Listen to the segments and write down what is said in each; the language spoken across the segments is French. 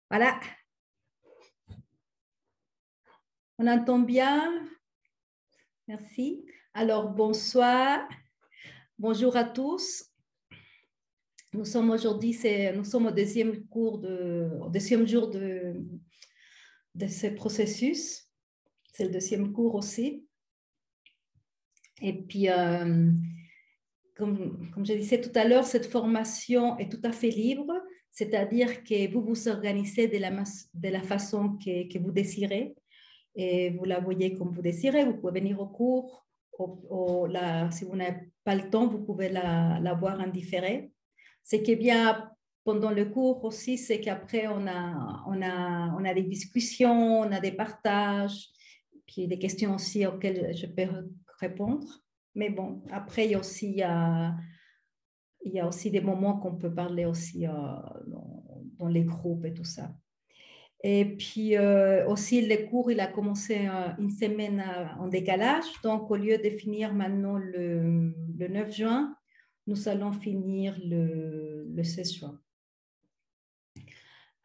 Voilà. On entend bien? Merci. Alors, bonsoir. Bonjour à tous. Nous sommes aujourd'hui, nous sommes au deuxième jour de ce processus. C'est le deuxième cours aussi. Et puis, comme je disais tout à l'heure, cette formation est tout à fait libre, c'est-à-dire que vous vous organisez de la façon que vous désirez. Et vous la voyez comme vous désirez. Vous pouvez venir au cours. Si vous n'avez pas le temps, vous pouvez la voir en différé. Ce qui est bien pendant le cours aussi, c'est qu'après, on a des discussions, on a des partages, puis des questions aussi auxquelles je peux répondre. Mais bon, après, il y a aussi des moments qu'on peut parler aussi dans les groupes et tout ça. Et puis aussi, le cours, il a commencé une semaine en décalage. Donc, au lieu de finir maintenant le 9 juin, nous allons finir le 16 juin.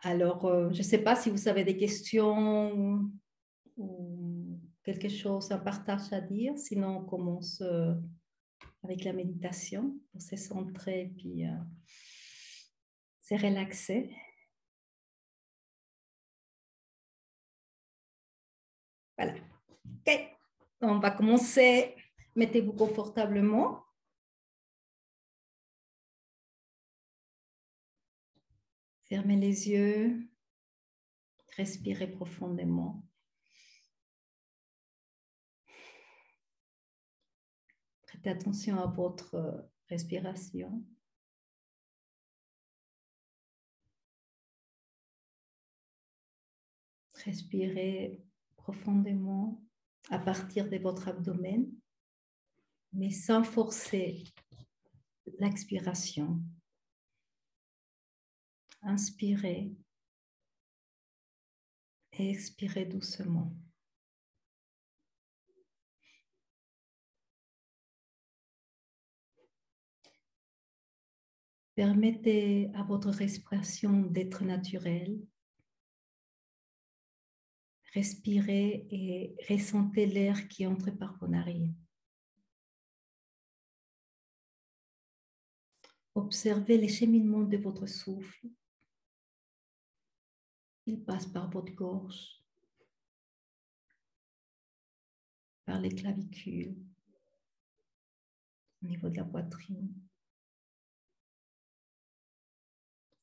Alors, je ne sais pas si vous avez des questions ou quelque chose, un partage à dire. Sinon, on commence avec la méditation pour se centrer et puis se relaxer. Voilà. OK. On va commencer. Mettez-vous confortablement. Fermez les yeux. Respirez profondément. Prêtez attention à votre respiration. Respirez profondément à partir de votre abdomen, mais sans forcer l'expiration. Inspirez et expirez doucement. Permettez à votre respiration d'être naturelle. Respirez et ressentez l'air qui entre par vos narines. Observez les cheminements de votre souffle. Il passe par votre gorge, par les clavicules, au niveau de la poitrine,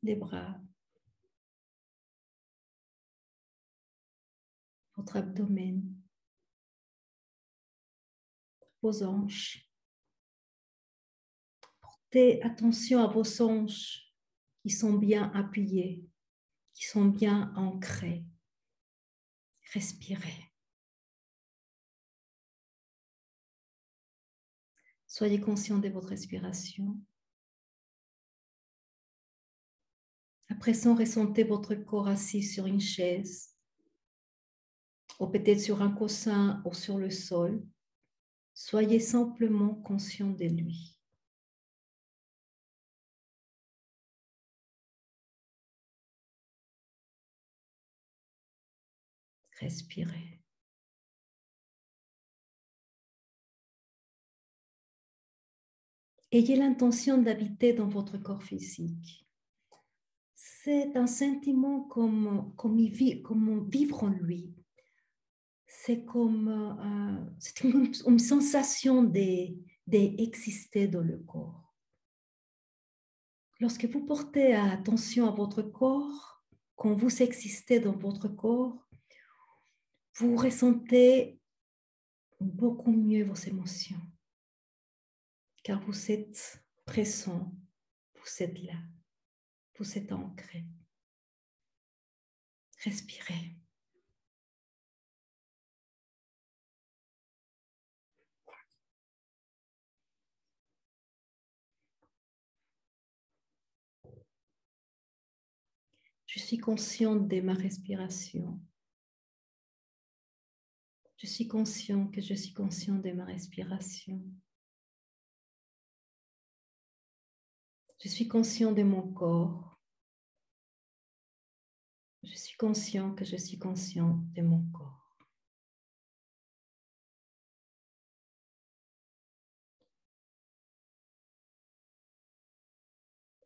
les bras, votre abdomen, vos hanches. Portez attention à vos hanches qui sont bien appuyées, qui sont bien ancrées. Respirez. Soyez conscient de votre respiration. À présent, ressentez votre corps assis sur une chaise, ou peut-être sur un coussin ou sur le sol. Soyez simplement conscient de lui. Respirez. Ayez l'intention d'habiter dans votre corps physique. C'est un sentiment comme vivre en lui. C'est comme c'est une sensation d'exister dans le corps. Lorsque vous portez attention à votre corps, quand vous existez dans votre corps, vous ressentez beaucoup mieux vos émotions. Car vous êtes présent, vous êtes là, vous êtes ancré. Respirez. Je suis consciente de ma respiration. Je suis conscient que je suis conscient de ma respiration. Je suis conscient de mon corps. Je conscient que je suis conscient de mon corps.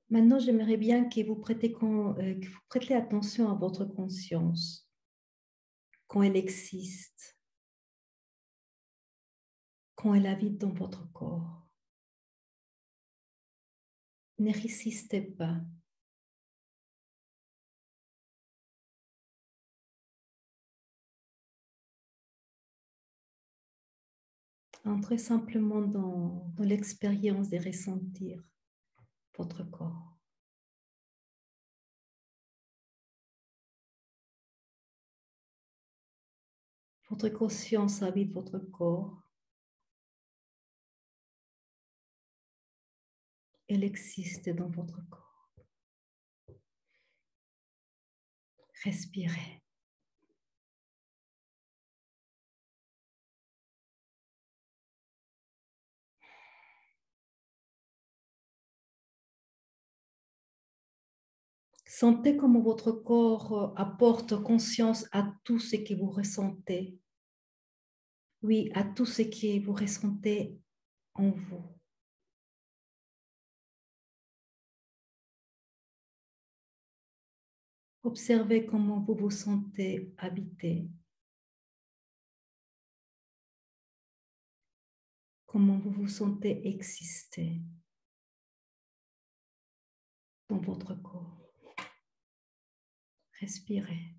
Maintenant, j'aimerais bien que vous prêtez attention à votre conscience quand elle existe, quand elle habite dans votre corps. Ne résistez pas. Entrez simplement dans l'expérience de ressentir votre corps. Votre conscience habite votre corps. Elle existe dans votre corps. Respirez. Sentez comment votre corps apporte conscience à tout ce que vous ressentez. Oui, à tout ce que vous ressentez en vous. Observez comment vous vous sentez habité. Comment vous vous sentez exister dans votre corps. Respirez.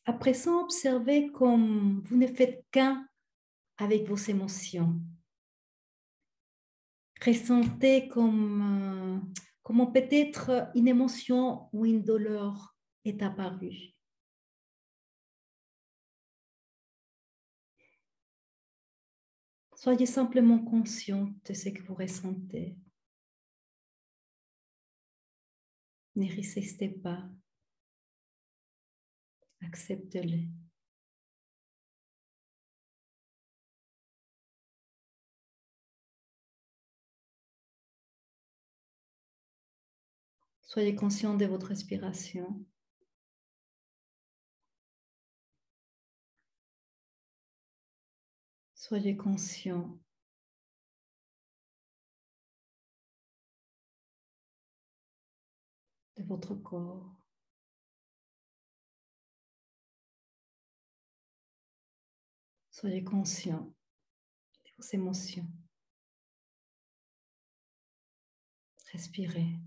À présent, observez comme vous ne faites qu'un avec vos émotions. Ressentez comment peut-être une émotion ou une douleur est apparue. Soyez simplement conscient de ce que vous ressentez. Ne résistez pas. Acceptez-le. Soyez conscient de votre respiration. Soyez conscient de votre corps. Soyez conscient de vos émotions. Respirez.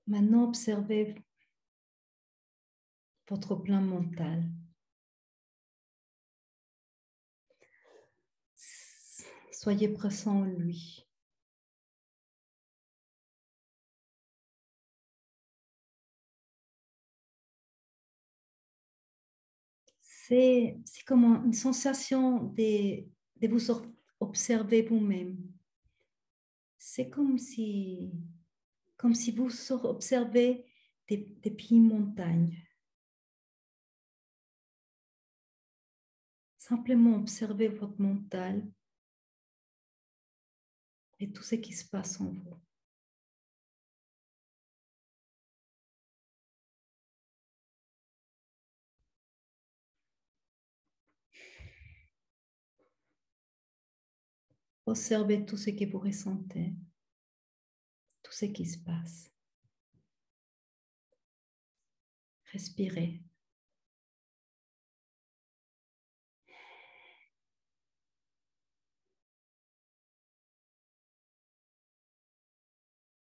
Maintenant, observez votre plan mental. Soyez présent en lui. C'est comme une sensation de vous observer vous-même. C'est comme si vous observez des petites montagnes. Simplement observez votre mental et tout ce qui se passe en vous. Observez tout ce que vous ressentez, tout ce qui se passe. Respirez.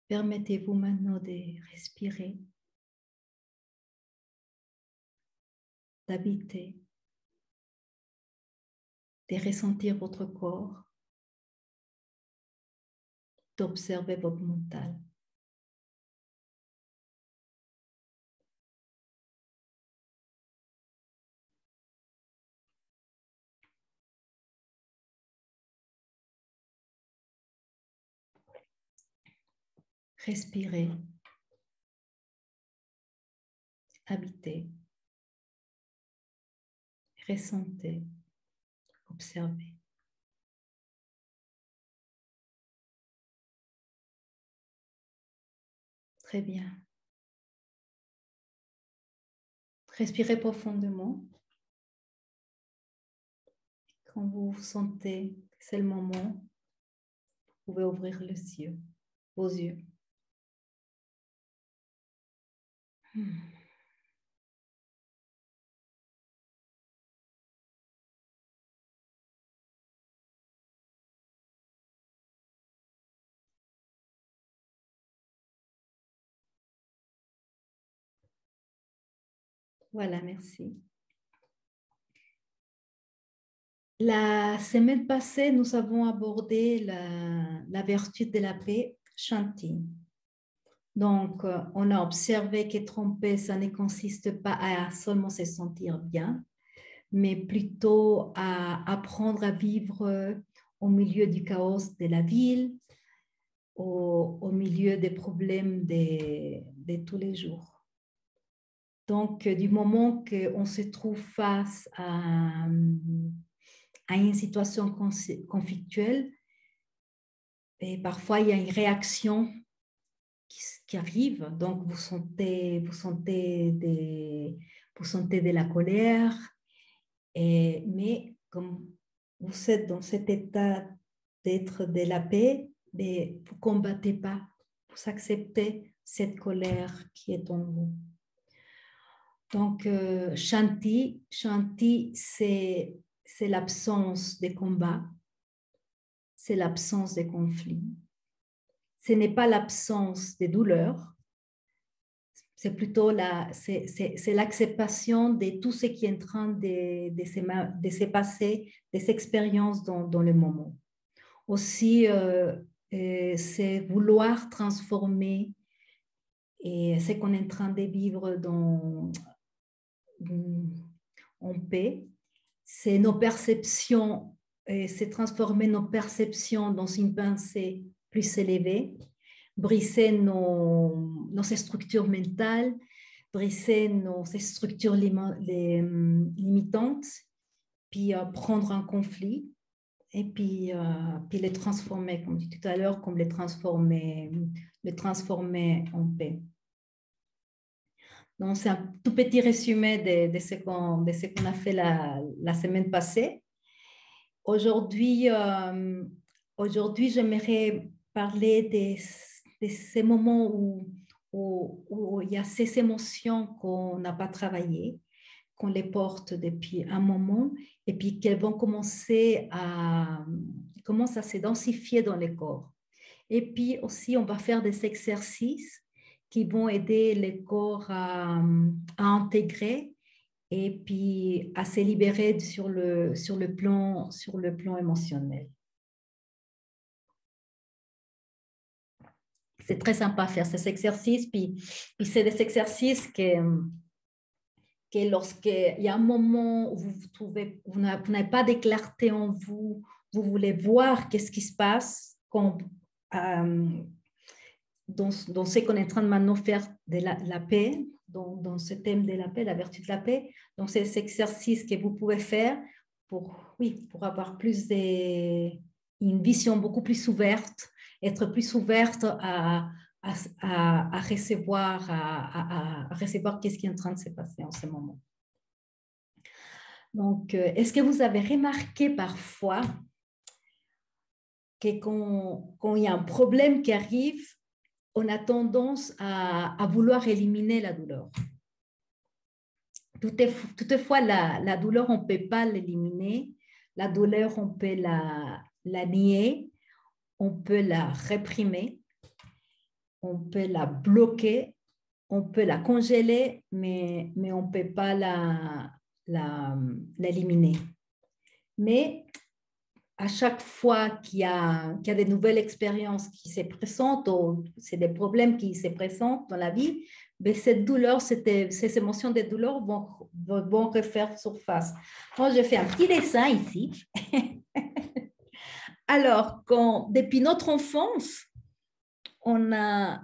Permettez-vous maintenant de respirer, d'habiter, de ressentir votre corps, d'observer votre mental. Respirez habitez, ressentez, observez. Très bien. Respirez profondément. Quand vous sentez que c'est le moment, vous pouvez ouvrir vos yeux. Voilà, merci. La semaine passée, nous avons abordé la vertu de la paix, Shanti. Donc, on a observé qu'être en paix, ça ne consiste pas à seulement se sentir bien, mais plutôt à apprendre à vivre au milieu du chaos de la ville, au milieu des problèmes de tous les jours. Donc, du moment qu'on se trouve face à une situation conflictuelle, et parfois il y a une réaction qui arrive. Donc, vous sentez de la colère, mais comme vous êtes dans cet état d'être de la paix, mais vous ne combattez pas, vous acceptez cette colère qui est en vous. Donc, Shanti, c'est l'absence de combat, c'est l'absence de conflit. Ce n'est pas l'absence de douleur, c'est plutôt l'acceptation de tout ce qui est en train de se passer, des expériences dans le moment. Aussi, c'est vouloir transformer ce qu'on est en train de vivre en paix. C'est nos perceptions, c'est transformer nos perceptions dans une pensée plus élevée, briser nos structures mentales, briser nos structures limitantes, puis prendre un conflit et puis les transformer, comme je disais tout à l'heure, comme les transformer en paix. Donc, c'est un tout petit résumé de ce qu'on a fait la semaine passée. Aujourd'hui, j'aimerais parler de ces moments où il y a ces émotions qu'on n'a pas travaillées, qu'on les porte depuis un moment, et puis qu'elles vont commencer à se densifier dans le corps. Et puis aussi, on va faire des exercices qui vont aider le corps à intégrer et puis à se libérer sur le plan émotionnel. C'est très sympa à faire ces exercices, puis c'est des exercices que lorsqu'il y a un moment où vous n'avez pas de clarté en vous, vous voulez voir qu'est-ce qui se passe dans ce qu'on est en train de maintenant faire de la paix, dans ce thème de la paix, la vertu de la paix. Donc, c'est ces exercices que vous pouvez faire pour avoir une vision beaucoup plus ouverte, être plus ouverte à recevoir, à recevoir qu'est-ce qui est en train de se passer en ce moment. Donc, est-ce que vous avez remarqué parfois que quand il y a un problème qui arrive, on a tendance à vouloir éliminer la douleur. Toutefois, la douleur, on ne peut pas l'éliminer. La douleur, on peut la nier, on peut la réprimer, on peut la bloquer, on peut la congeler, mais on ne peut pas l'éliminer. Mais à chaque fois qu'il y a de nouvelles expériences qui se présentent, ou c'est des problèmes qui se présentent dans la vie, mais cette douleur, ces émotions de douleur vont refaire surface. Moi, j'ai fait un petit dessin ici. Alors, depuis notre enfance, on a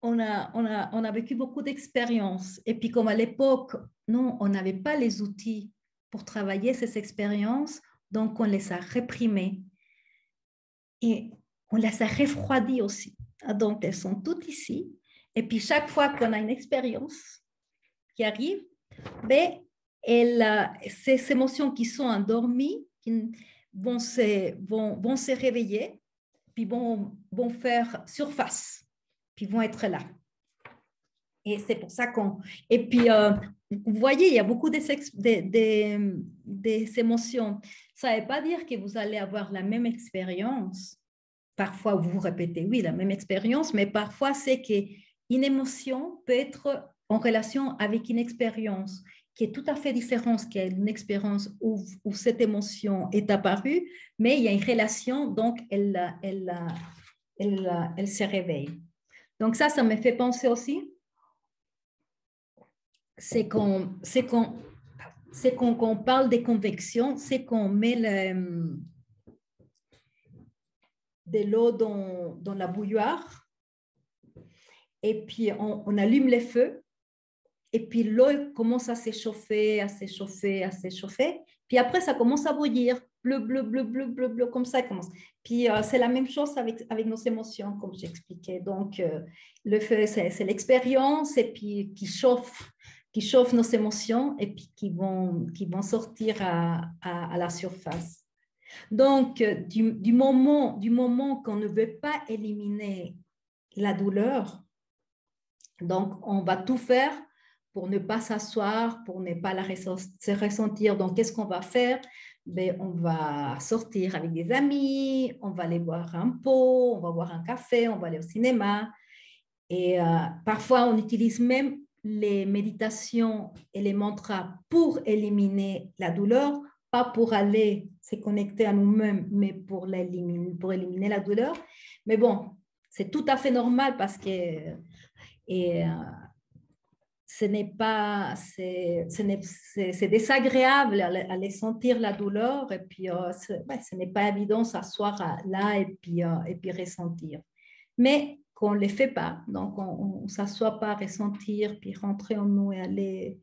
on a vécu beaucoup d'expériences. Et puis, comme à l'époque, non, on n'avait pas les outils pour travailler ces expériences, donc on les a réprimées et on les a refroidies aussi. Donc, elles sont toutes ici. Et puis, chaque fois qu'on a une expérience qui arrive, ben, ces émotions qui sont endormies qui vont se réveiller, puis vont faire surface, puis vont être là. Et c'est pour ça qu'on... Et puis, vous voyez, il y a beaucoup des émotions. Ça ne veut pas dire que vous allez avoir la même expérience. Parfois, vous vous répétez, oui, la même expérience, mais parfois, c'est qu'une émotion peut être en relation avec une expérience qui est tout à fait différente, qui est une expérience où cette émotion est apparue, mais il y a une relation, donc elle se réveille. Donc ça me fait penser aussi, c'est quand on parle des convections, c'est qu'on met de l'eau dans la bouilloire et puis on allume les feux et puis l'eau commence à s'échauffer, à s'échauffer, à s'échauffer. Puis après, ça commence à bouillir, bleu, bleu, bleu, bleu, bleu, bleu, comme ça commence. Puis c'est la même chose avec nos émotions, comme j'expliquais. Donc, le feu, c'est l'expérience et puis qui chauffe nos émotions et puis qui vont sortir à la surface. Donc, du moment qu'on ne veut pas éliminer la douleur, donc on va tout faire pour ne pas s'asseoir, pour ne pas se ressentir. Donc, qu'est-ce qu'on va faire? Ben, on va sortir avec des amis, on va aller boire un pot, on va boire un café, on va aller au cinéma. Et parfois, on utilise même les méditations et les mantras pour éliminer la douleur, pas pour aller se connecter à nous-mêmes, mais pour éliminer la douleur. Mais bon, c'est tout à fait normal parce que c'est désagréable aller sentir la douleur et puis ce n'est pas évident s'asseoir là et puis ressentir. Mais qu'on ne les fait pas, donc on ne s'assoit pas à ressentir, puis rentrer en nous et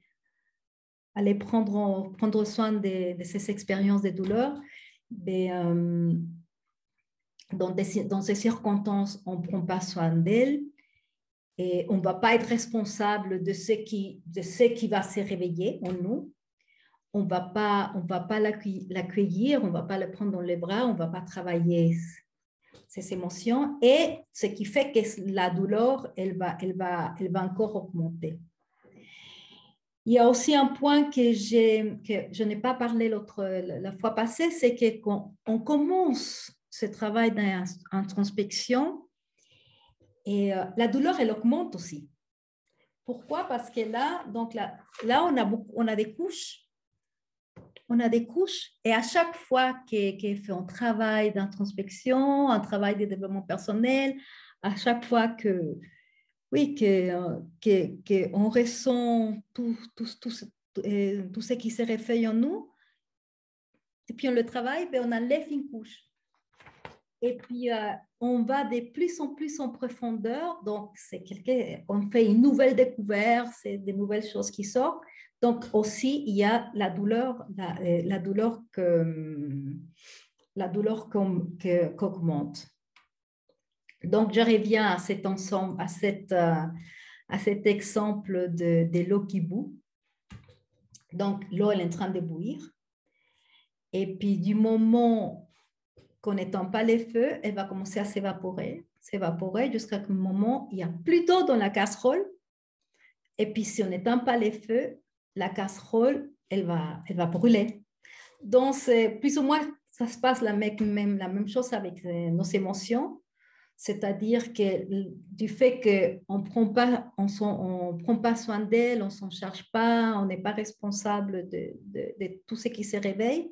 aller prendre soin de ces expériences de douleur. Mais, dans ces circonstances, on ne prend pas soin d'elles et on ne va pas être responsable de ce qui va se réveiller en nous. On ne va pas l'accueillir, on ne va pas le prendre dans les bras, on ne va pas travailler ces émotions et ce qui fait que la douleur, elle va encore augmenter. Il y a aussi un point que je n'ai pas parlé la fois passée, c'est que quand on commence ce travail d'introspection, et la douleur, elle augmente aussi. Pourquoi? Parce que là on a des couches. On a des couches et à chaque fois qu'on fait un travail d'introspection, un travail de développement personnel, à chaque fois qu'on ressent tout ce qui se réveille en nous, et puis on le travaille, on enlève une couche. Et puis, on va de plus en plus en profondeur. Donc, on fait une nouvelle découverte, c'est des nouvelles choses qui sortent. Donc, aussi, il y a la douleur qu'augmente. Donc, je reviens à cet ensemble, à cet exemple de l'eau qui bout. Donc, l'eau, elle est en train de bouillir. Et puis, du moment qu'on n'éteint pas les feux, elle va commencer à s'évaporer jusqu'à un moment, il n'y a plus d'eau dans la casserole. Et puis, si on n'éteint pas les feux, la casserole, elle va brûler. Donc, c'est plus ou moins, ça se passe la même chose avec nos émotions. C'est-à-dire que du fait qu'on ne prend pas soin d'elles, on ne s'en charge pas, on n'est pas responsable de tout ce qui se réveille.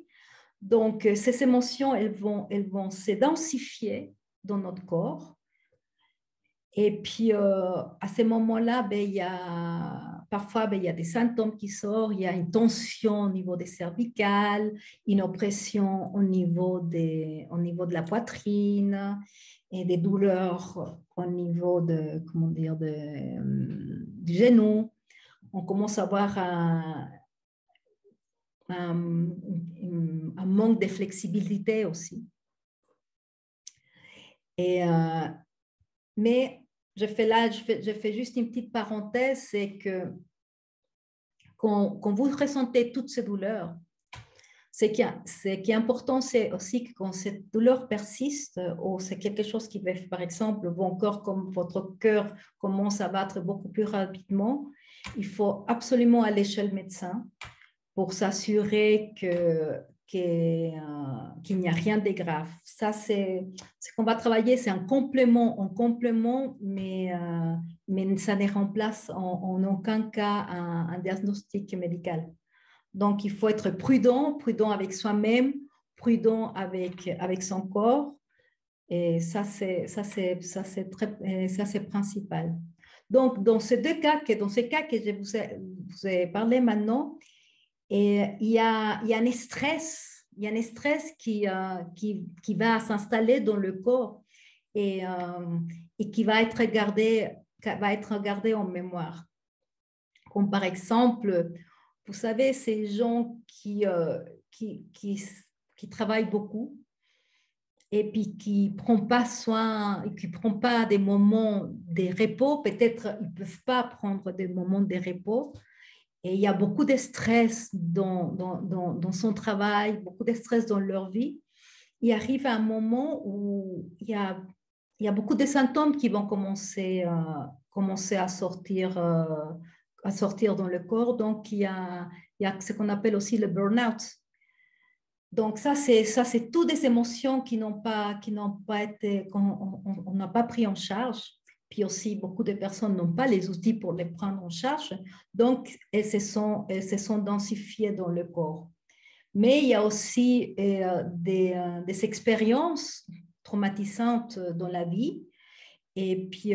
Donc, ces émotions, elles vont se densifier dans notre corps. Et puis, à ces moments-là, il y a parfois, ben, il y a des symptômes qui sortent, il y a une tension au niveau des cervicales, une oppression au niveau de la poitrine et des douleurs au niveau de, comment dire, du genou. On commence à avoir un manque de flexibilité aussi. Mais je fais juste une petite parenthèse, c'est que quand vous ressentez toutes ces douleurs, ce qui est important, c'est aussi que quand cette douleur persiste, ou c'est quelque chose qui va, par exemple, vos corps, comme votre cœur commence à battre beaucoup plus rapidement, il faut absolument aller chez le médecin pour s'assurer qu'il n'y a rien de grave. Ça, c'est ce qu'on va travailler, c'est un complément, mais ça ne remplace en aucun cas un diagnostic médical. Donc, il faut être prudent avec soi-même, prudent avec son corps. Et ça, c'est principal. Donc, dans ces cas que je vous ai parlé maintenant, et il y a un stress, qui va s'installer dans le corps et qui va être gardé en mémoire. Comme par exemple, vous savez, ces gens qui travaillent beaucoup et puis qui ne prennent pas soin, qui ne prennent pas des moments de repos, peut-être ils ne peuvent pas prendre des moments de repos. Et il y a beaucoup de stress dans son travail, beaucoup de stress dans leur vie. Il arrive un moment où il y a beaucoup de symptômes qui vont commencer à sortir dans le corps. Donc, il y a ce qu'on appelle aussi le burn-out. Donc, ça, c'est toutes des émotions qui n'ont pas été, qu'on n'a pas pris en charge. Puis aussi, beaucoup de personnes n'ont pas les outils pour les prendre en charge. Donc, elles se sont densifiées dans le corps. Mais il y a aussi des expériences traumatisantes dans la vie. Et puis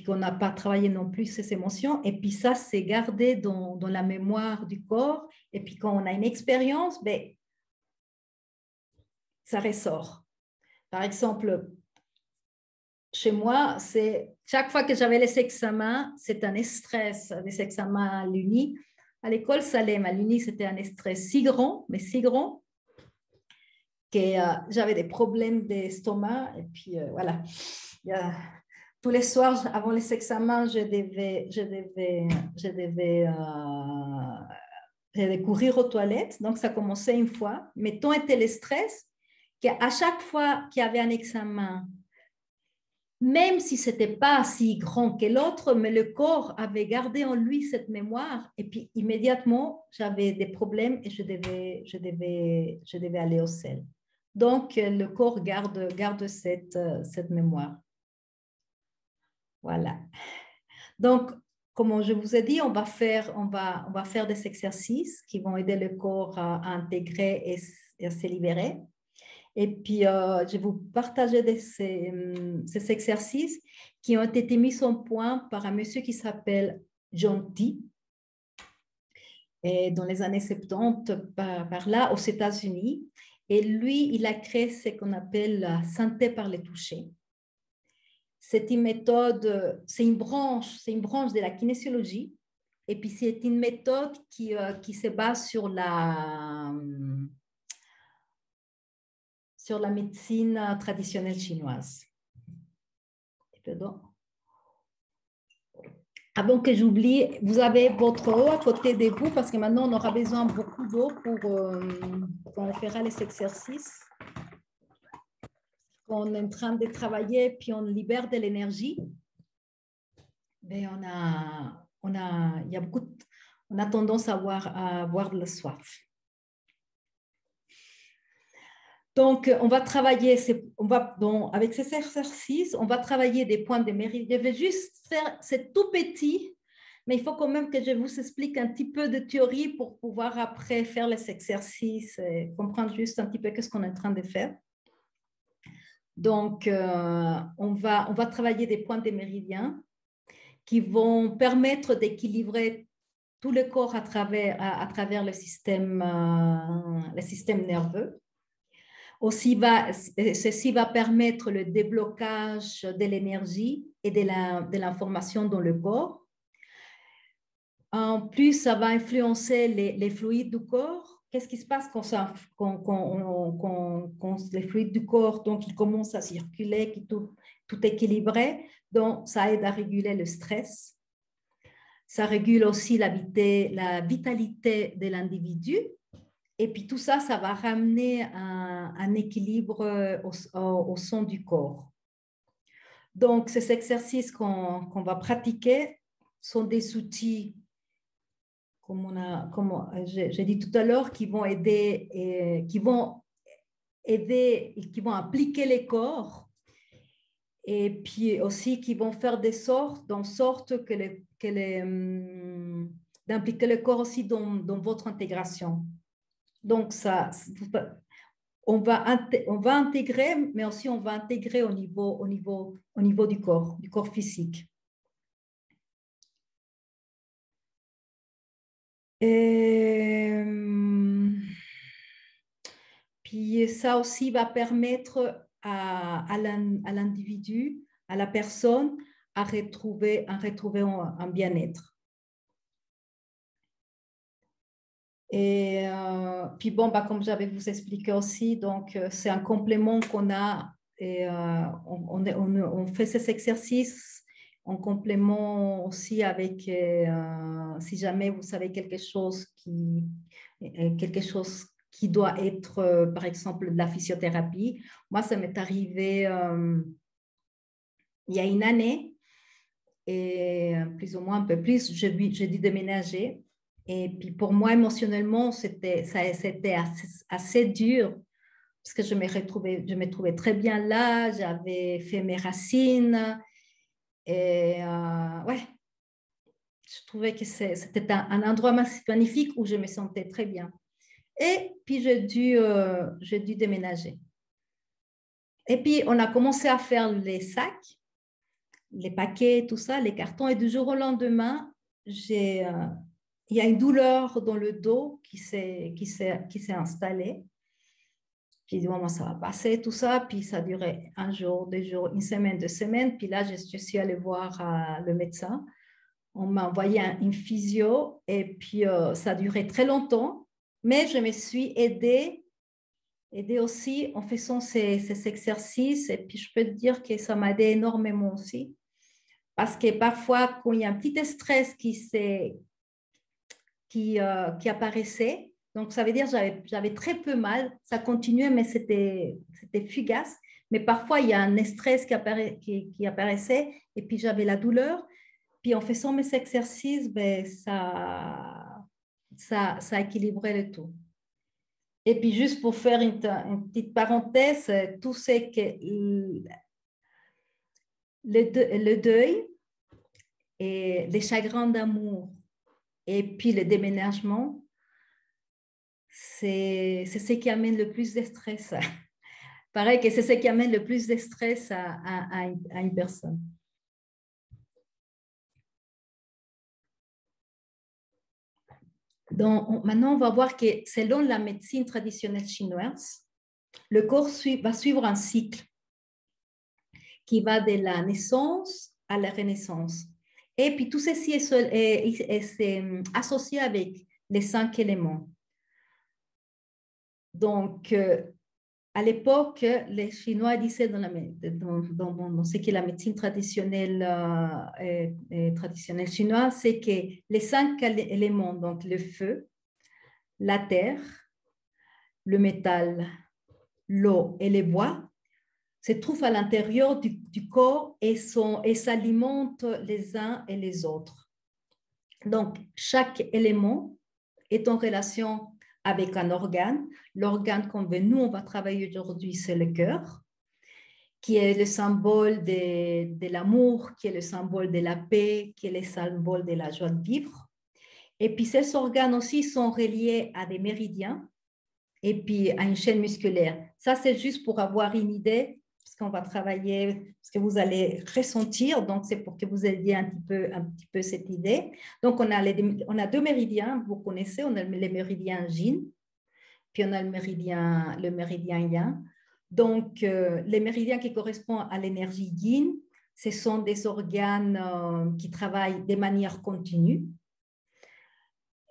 qu'on n'a pas travaillé non plus ces émotions. Et puis ça, c'est gardé dans la mémoire du corps. Et puis quand on a une expérience, ben, ça ressort. Par exemple, chez moi, chaque fois que j'avais les examens, c'était un stress, les examens à l'Uni. À l'école Salem, à l'Uni, c'était un stress si grand, que j'avais des problèmes d'estomac. Et puis voilà, tous les soirs, avant les examens, je devais courir aux toilettes. Donc, ça commençait une fois. Mais tant était le stress qu'à chaque fois qu'il y avait un examen, même si ce n'était pas si grand que l'autre, mais le corps avait gardé en lui cette mémoire. Et puis, immédiatement, j'avais des problèmes et je devais aller au sel. Donc, le corps garde cette mémoire. Voilà. Donc, comme je vous ai dit, on va faire des exercices qui vont aider le corps à intégrer et à se libérer. Et puis, je vais vous partager ces exercices qui ont été mis au point par un monsieur qui s'appelle John T. Et dans les années 70, par là, aux États-Unis. Et lui, il a créé ce qu'on appelle la santé par le toucher. C'est une méthode, c'est une branche de la kinésiologie. Et puis, c'est une méthode qui se base sur la médecine traditionnelle chinoise. Avant que j'oublie, vous avez votre eau à côté de vous parce que maintenant, on aura besoin de beaucoup d'eau quand on fera les exercices. Quand on est en train de travailler, puis on libère de l'énergie, ben on a tendance à avoir de la soif. Donc, on va travailler, avec ces exercices, on va travailler des points de méridien. Je vais juste faire, c'est tout petit, mais il faut quand même que je vous explique un petit peu de théorie pour pouvoir après faire les exercices et comprendre juste un petit peu ce qu'on est en train de faire. Donc, on va travailler des points de méridien qui vont permettre d'équilibrer tout le corps à travers le système nerveux. Aussi, ceci va permettre le déblocage de l'énergie et de l'information dans le corps. En plus, ça va influencer les fluides du corps. Qu'est-ce qui se passe quand les fluides du corps, donc, ils commencent à circuler, qui tout équilibré, donc ça aide à réguler le stress. Ça régule aussi la vitalité de l'individu. Et puis tout ça, ça va ramener un équilibre au son du corps. Donc, ces exercices qu'on va pratiquer sont des outils, comme j'ai dit tout à l'heure, qui vont aider et qui vont appliquer les corps, et puis aussi qui vont faire en sorte d'impliquer le corps aussi dans votre intégration. Donc, on va intégrer, mais aussi on va intégrer au niveau du corps physique. Puis ça aussi va permettre à l'individu, à la personne, à retrouver un bien-être. Et puis bon, comme j'avais vous expliqué aussi, donc c'est un complément qu'on a, et on fait ces exercices en complément aussi avec, si jamais vous savez quelque chose qui doit être, par exemple, de la physiothérapie. Moi, ça m'est arrivé il y a une année, et plus ou moins un peu plus, j'ai dû déménager. Et puis pour moi, émotionnellement, c'était assez dur, parce que je me trouvais très bien là, j'avais fait mes racines. Et ouais, je trouvais que c'était un endroit magnifique où je me sentais très bien. Et puis j'ai dû déménager. Et puis on a commencé à faire les sacs, les paquets, tout ça, les cartons. Et du jour au lendemain, il y a une douleur dans le dos qui s'est installée. J'ai dit, maman, ça va passer, tout ça. Puis ça a duré un jour, 2 jours, une semaine, 2 semaines. Puis là, je suis allée voir le médecin. On m'a envoyé une physio. Et puis, ça a duré très longtemps. Mais je me suis aidée aussi en faisant ces exercices. Et puis, je peux te dire que ça m'a aidé énormément aussi. Parce que parfois, quand il y a un petit stress qui apparaissait. Donc, ça veut dire que j'avais très peu mal. Ça continuait, mais c'était fugace. Mais parfois, il y a un stress qui apparaissait et puis j'avais la douleur. Puis en faisant mes exercices, ben, ça équilibrait le tout. Et puis juste pour faire une petite parenthèse, tout ce que le deuil et les chagrins d'amour et puis le déménagement, c'est ce qui amène le plus de stress. Pareil que c'est ce qui amène le plus de stress à une personne. Donc, maintenant, on va voir que selon la médecine traditionnelle chinoise, le corps va suivre un cycle qui va de la naissance à la renaissance. Et puis tout ceci est associé avec les 5 éléments. Donc, à l'époque, les Chinois disaient dans ce qui est la médecine traditionnelle, traditionnelle chinoise, c'est que les 5 éléments, donc le feu, la terre, le métal, l'eau et les bois, se trouvent à l'intérieur du corps et s'alimentent les uns et les autres. Donc, chaque élément est en relation avec un organe. L'organe qu'on veut, nous, on va travailler aujourd'hui, c'est le cœur, qui est le symbole de l'amour, qui est le symbole de la paix, qui est le symbole de la joie de vivre. Et puis, ces organes aussi sont reliés à des méridiens et puis à une chaîne musculaire. Ça, c'est juste pour avoir une idée parce qu'on va travailler, parce que vous allez ressentir, donc c'est pour que vous ayez un petit peu cette idée. Donc, on a deux méridiens, vous connaissez, on a le méridien Yin, puis on a le méridien Yang. Donc, les méridiens qui correspondent à l'énergie Yin, ce sont des organes qui travaillent de manière continue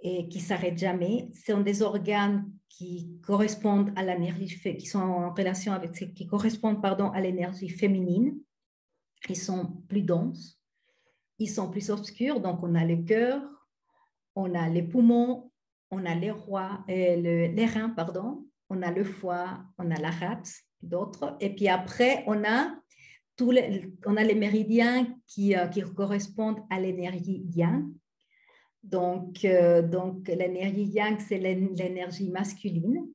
et qui ne s'arrêtent jamais. Ce sont des organes qui correspondent à l'énergie, qui sont en relation avec, qui correspondent, pardon, à l'énergie féminine. Ils sont plus denses, ils sont plus obscurs. Donc, on a le cœur, on a les poumons, on a les reins, pardon, on a le foie, on a la rate, d'autres. Et puis après, on a les méridiens qui correspondent à l'énergie yang. Donc l'énergie yang, c'est l'énergie masculine.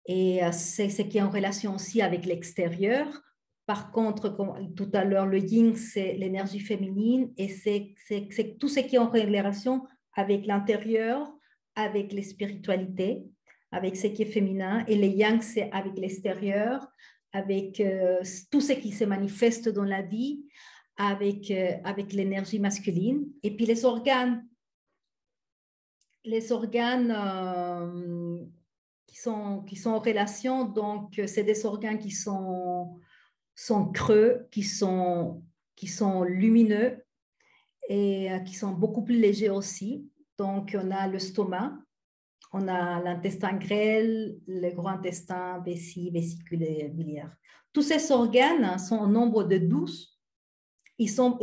Et c'est ce qui est en relation aussi avec l'extérieur. Par contre, comme tout à l'heure, le yin, c'est l'énergie féminine et c'est tout ce qui est en relation avec l'intérieur, avec les spiritualités, avec ce qui est féminin. Et le yang, c'est avec l'extérieur, avec tout ce qui se manifeste dans la vie, avec l'énergie masculine. Et puis les organes qui sont en relation, donc c'est des organes qui sont creux, qui sont lumineux et qui sont beaucoup plus légers aussi. Donc, on a le stomac, on a l'intestin grêle, le gros intestin, vessie, vésicule et biliaire. Tous ces organes sont au nombre de 12. Ils vont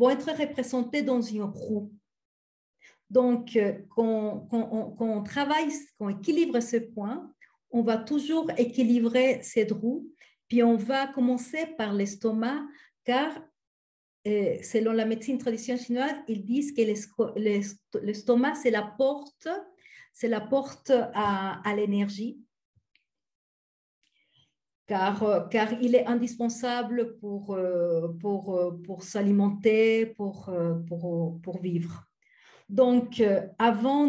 être représentés dans une roue. Donc, quand on travaille, quand on équilibre ce point, on va toujours équilibrer cette roue. Puis on va commencer par l'estomac, car selon la médecine traditionnelle chinoise, ils disent que l'estomac, c'est la porte à l'énergie, car il est indispensable pour s'alimenter, pour vivre. Donc, avant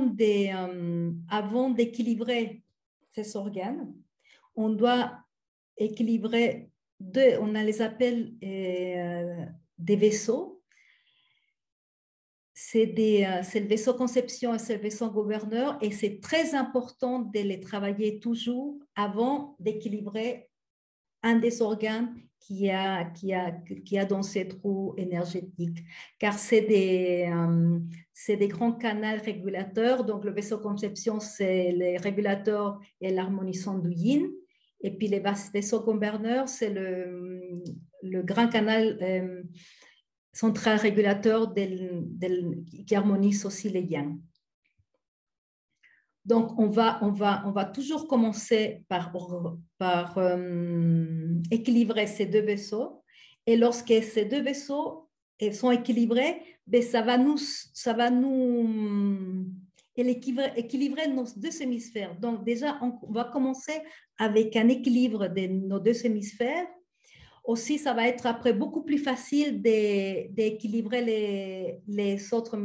d'équilibrer ces organes, on doit équilibrer on les appelle des vaisseaux. C'est le vaisseau conception et c'est le vaisseau gouverneur, et c'est très important de les travailler toujours avant d'équilibrer un des organes qui a dans cette roue énergétique, car c'est des grands canaux régulateurs. Donc, le vaisseau conception, c'est les régulateurs et l'harmonisant du yin. Et puis, les vaisseaux gouverneurs, c'est le grand canal central régulateur qui harmonise aussi les yang. Donc, on va toujours commencer par équilibrer ces deux vaisseaux. Et lorsque ces deux vaisseaux sont équilibrés, ben ça va nous équilibrer nos deux hémisphères. Donc, déjà, on va commencer avec un équilibre de nos deux hémisphères. Aussi, ça va être après beaucoup plus facile d'équilibrer les autres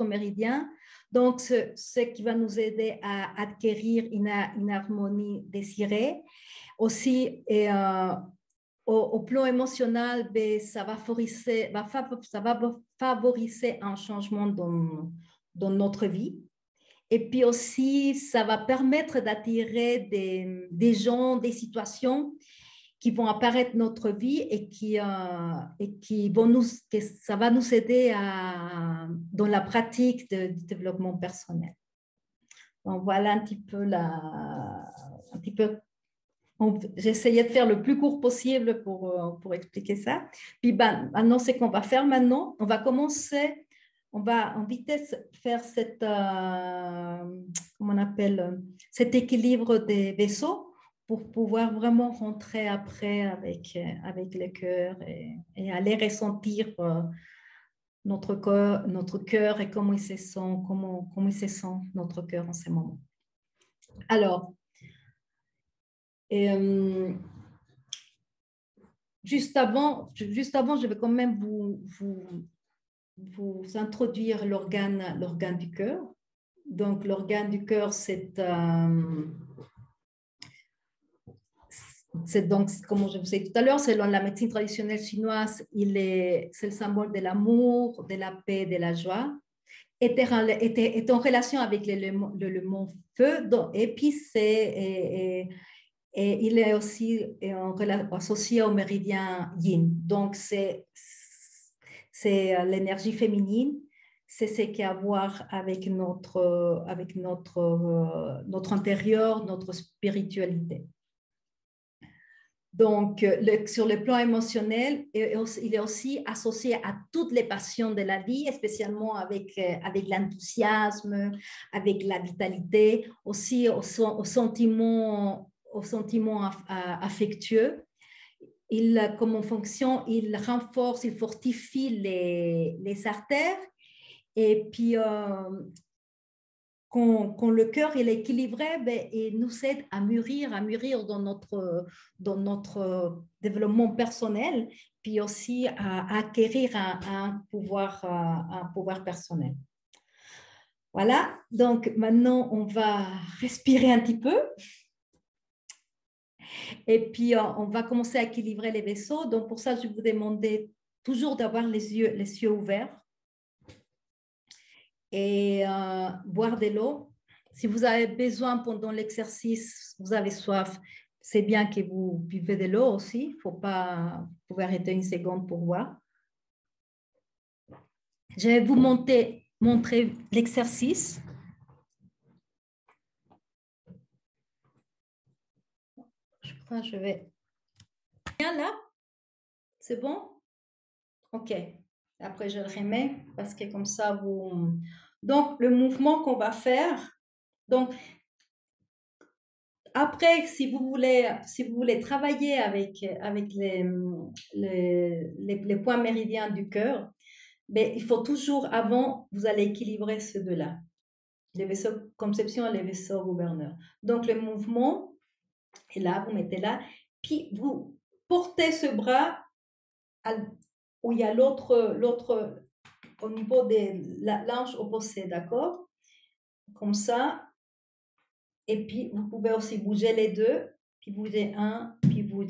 méridiens. Donc, ce qui va nous aider à acquérir une harmonie désirée. Aussi, au plan émotionnel, ben, ça va favoriser un changement dans notre vie. Et puis aussi, ça va permettre d'attirer des gens, des situations qui vont apparaître dans notre vie et qui vont que ça va nous aider dans la pratique du développement personnel. Donc voilà un petit peu j'essayais de faire le plus court possible pour expliquer ça. Puis maintenant, ce qu'on va faire maintenant, on va commencer, on va en vitesse faire comment on appelle, cet équilibre des vaisseaux, pour pouvoir vraiment rentrer après avec le cœur et aller ressentir notre cœur et comment il se sent, comment il se sent notre cœur en ce moment. Alors, juste avant, je vais quand même vous introduire l'organe du cœur. Donc, l'organe du cœur, C'est donc, comme je vous ai dit tout à l'heure, selon la médecine traditionnelle chinoise, c'est le symbole de l'amour, de la paix, de la joie. Est en relation avec l'élément feu, et puis il est aussi associé au méridien yin. Donc, c'est l'énergie féminine, c'est ce qui a à voir avec notre intérieur, notre spiritualité. Donc, sur le plan émotionnel, il est aussi associé à toutes les passions de la vie, spécialement avec l'enthousiasme, avec la vitalité, aussi au sentiment affectueux. Comme fonction, il renforce, il fortifie les artères. Et puis, quand le cœur est équilibré, ben, il nous aide à mûrir dans notre développement personnel, puis aussi à acquérir un pouvoir personnel. Voilà, donc maintenant on va respirer un petit peu et puis on va commencer à équilibrer les vaisseaux. Donc pour ça, je vous demandais toujours d'avoir les yeux ouverts et boire de l'eau. Si vous avez besoin pendant l'exercice, vous avez soif, c'est bien que vous buvez de l'eau aussi. Faut pas, vous pouvez arrêter une seconde pour boire. Je vais vous montrer l'exercice. Je crois que je vais... Bien là? C'est bon? OK. Après, je le remets parce que comme ça, vous... Donc, le mouvement qu'on va faire... Donc, après, si vous voulez travailler avec les points méridiens du cœur, ben, il faut toujours, avant, vous allez équilibrer ces deux-là, les vaisseaux conception et les vaisseaux gouverneurs. Donc, le mouvement est là, vous mettez là, puis vous portez ce bras où il y a l'autre, au niveau de l'ange opposé, d'accord? Comme ça. Et puis, vous pouvez aussi bouger les deux, puis bouger un, puis vous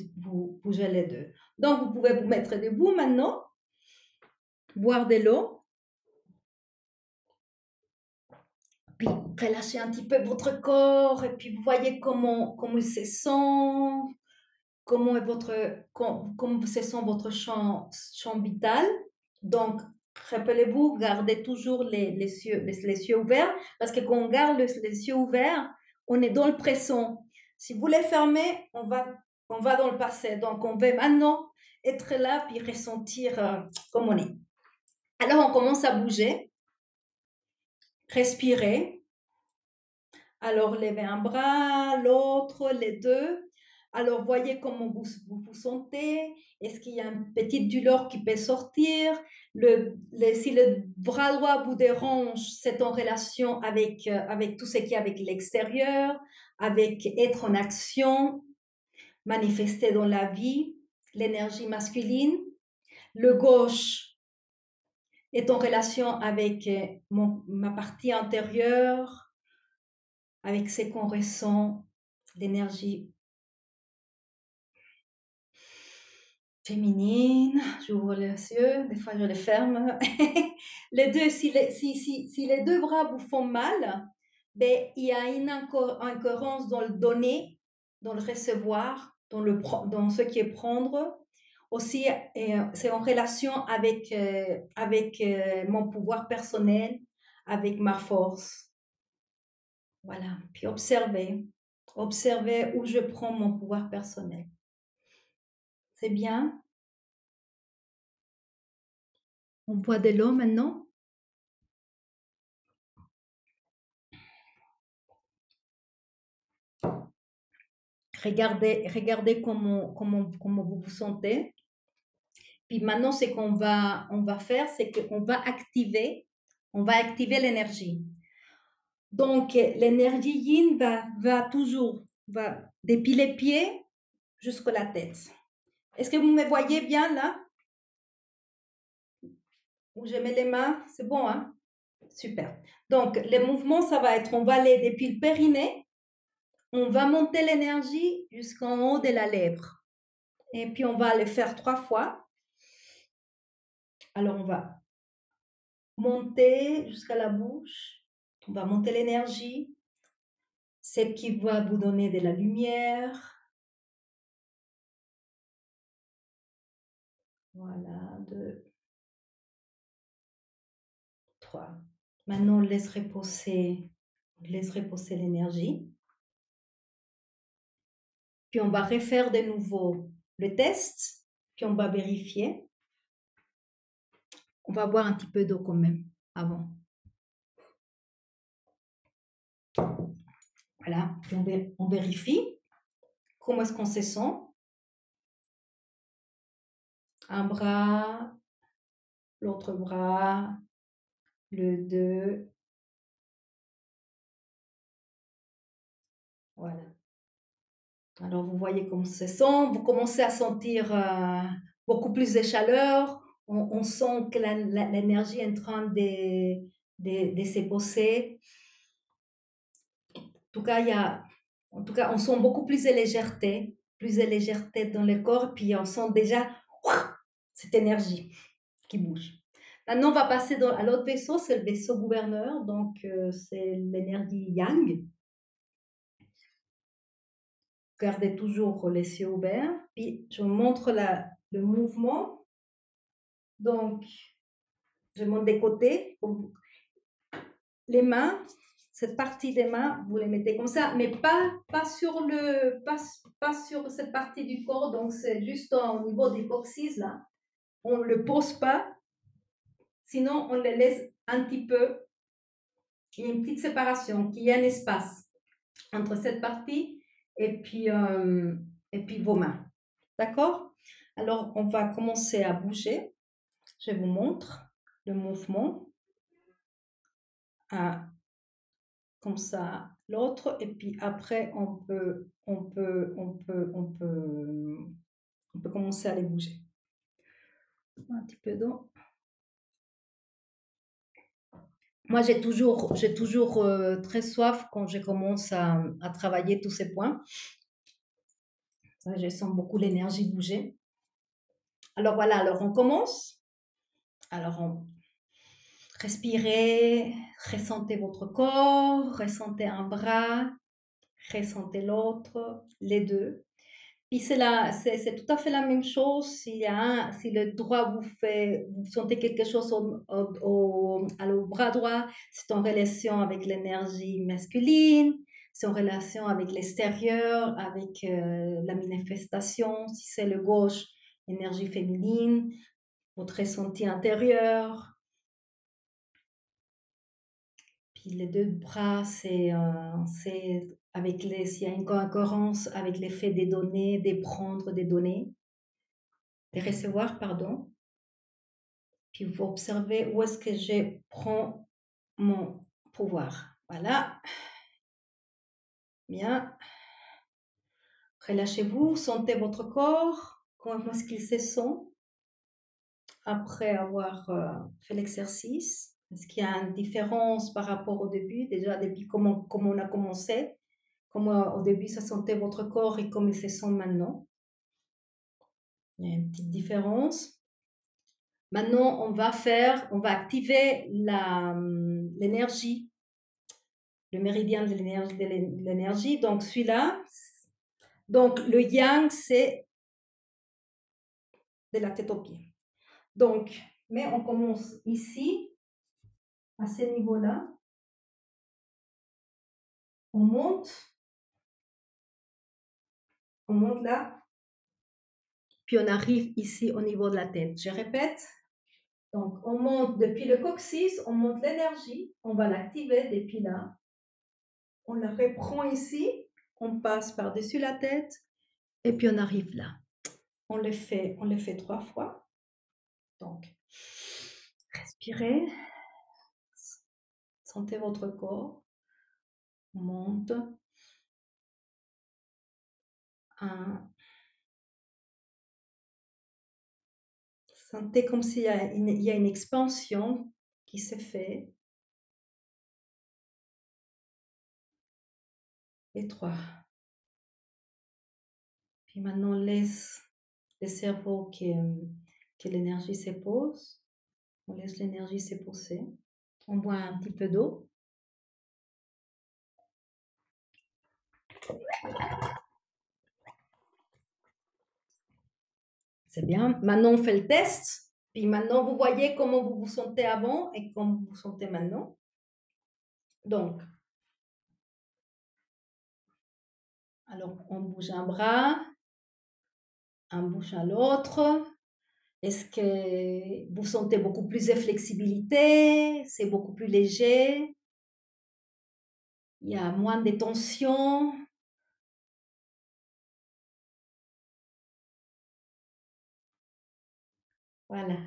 bougez les deux. Donc, vous pouvez vous mettre debout maintenant, boire de l'eau, puis relâchez un petit peu votre corps, et puis vous voyez comment il se sent, comment se sent votre champ vital. Donc, rappelez-vous, gardez toujours les yeux ouverts, parce que quand on garde les yeux ouverts, on est dans le présent. Si vous les fermez, on va dans le passé. Donc, on va maintenant être là, puis ressentir comme on est. Alors, on commence à bouger, respirer. Alors, levez un bras, l'autre, les deux. Alors, voyez comment vous sentez. Est-ce qu'il y a une petite douleur qui peut sortir? Si le bras droit vous dérange, c'est en relation avec tout ce qui est avec l'extérieur, avec être en action, manifester dans la vie, l'énergie masculine. Le gauche est en relation avec ma partie intérieure, avec ce qu'on ressent, l'énergie féminine. J'ouvre les yeux, des fois je les ferme. Les deux, si les deux bras vous font mal, ben, il y a une incohérence dans le donner, dans le recevoir, dans ce qui est prendre. Aussi, c'est en relation avec mon pouvoir personnel, avec ma force. Voilà. Puis observer où je prends mon pouvoir personnel. C'est bien. On boit de l'eau maintenant. Regardez comment vous vous sentez. Puis maintenant, ce qu'on va faire, c'est qu'on va activer l'énergie. Donc, l'énergie yin va toujours, depuis les pieds jusqu'à la tête. Est-ce que vous me voyez bien là? Où je mets les mains, c'est bon, hein? Super. Donc, les mouvements, ça va être, on va aller depuis le périnée, on va monter l'énergie jusqu'en haut de la lèvre. Et puis, on va le faire 3 fois. Alors, on va monter jusqu'à la bouche. On va monter l'énergie. Celle qui va vous donner de la lumière. Voilà, 2, 3. Maintenant, on laisse reposer l'énergie. Puis, on va refaire de nouveau le test. Puis, on va vérifier. On va boire un petit peu d'eau quand même avant. Voilà, puis on vérifie comment est-ce qu'on se sent. Un bras, l'autre bras, le 2. Voilà. Alors, vous voyez comment ça se sent. Vous commencez à sentir beaucoup plus de chaleur. On sent que l'énergie est en train de se poser. En tout cas, on sent beaucoup plus de légèreté dans le corps. Puis, on sent déjà cette énergie qui bouge. Maintenant, on va passer à l'autre vaisseau, c'est le vaisseau gouverneur, donc c'est l'énergie yang. Gardez toujours les yeux ouverts, puis je vous montre le mouvement. Donc, je monte des côtés. Les mains, cette partie des mains, vous les mettez comme ça, mais pas sur cette partie du corps, donc c'est juste au niveau des coccyx, là. On ne le pose pas, sinon on le laisse un petit peu. Il y a une petite séparation, qu'il y ait un espace entre cette partie et puis vos mains. D'accord? Alors, on va commencer à bouger. Je vous montre le mouvement. Comme ça, l'autre. Et puis après, on peut commencer à les bouger. Un petit peu d'eau. Moi, j'ai toujours très soif quand je commence à travailler tous ces points. Je sens beaucoup l'énergie bouger. Alors voilà, alors on commence. Alors on respirez, ressentez votre corps, ressentez un bras, ressentez l'autre, les deux. Puis c'est tout à fait la même chose si le droit vous sentez quelque chose au bras droit, c'est en relation avec l'énergie masculine, c'est en relation avec l'extérieur, avec la manifestation. Si c'est le gauche, énergie féminine, votre ressenti intérieur. Puis les deux bras, c'est avec s'il y a une cohérence avec l'effet des données, des prendre des données, des recevoir, pardon. Puis vous observez où est-ce que je prends mon pouvoir. Voilà. Bien. Relâchez-vous, sentez votre corps, comment est-ce qu'il se sent après avoir fait l'exercice. Est-ce qu'il y a une différence par rapport au début, déjà depuis comment on a commencé, comment au début ça sentait votre corps et comment il se sent maintenant? Il y a une petite différence. Maintenant, on va activer l'énergie, le méridien de l'énergie. Donc celui-là, donc le yang, c'est de la tête aux pieds. Donc, mais on commence ici, à ce niveau-là. On monte là, puis on arrive ici au niveau de la tête. Je répète. Donc, on monte depuis le coccyx, on monte l'énergie, on va l'activer depuis là. On la reprend ici, on passe par-dessus la tête, et puis on arrive là. On le fait 3 fois. Donc, respirez. Sentez votre corps. On monte. 1. Sentez comme s'il y a une expansion qui se fait. Et 3. Puis maintenant, on laisse le cerveau que l'énergie se pose. On laisse l'énergie se poser. On boit un petit peu d'eau. C'est bien. Maintenant, on fait le test. Puis maintenant, vous voyez comment vous vous sentez avant et comment vous vous sentez maintenant. Donc, alors, on bouge un bras, on bouge à l'autre. Est-ce que vous sentez beaucoup plus de flexibilité? C'est beaucoup plus léger? Il y a moins de tension? Voilà.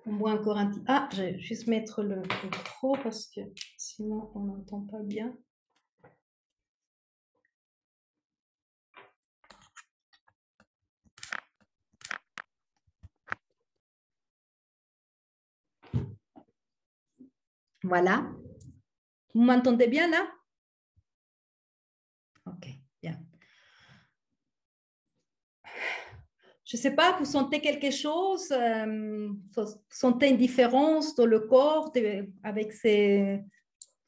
On boit encore un petit... Ah, je vais juste mettre le micro parce que sinon on n'entend pas bien. Voilà. Vous m'entendez bien là? Ok, bien. Je ne sais pas, vous sentez quelque chose, vous sentez une différence dans le corps avec ces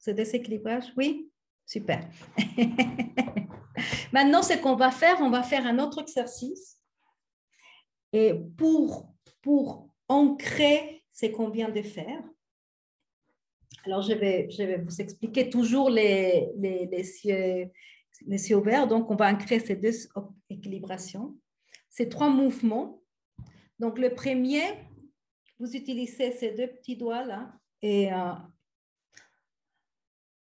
déséquilibrages? Oui? Super. Maintenant, ce qu'on va faire, on va faire un autre exercice. Et pour ancrer ce qu'on vient de faire, alors je vais vous expliquer toujours les yeux ouverts. Donc, on va ancrer ces deux équilibrations, ces trois mouvements. Donc, le premier, vous utilisez ces deux petits doigts là, et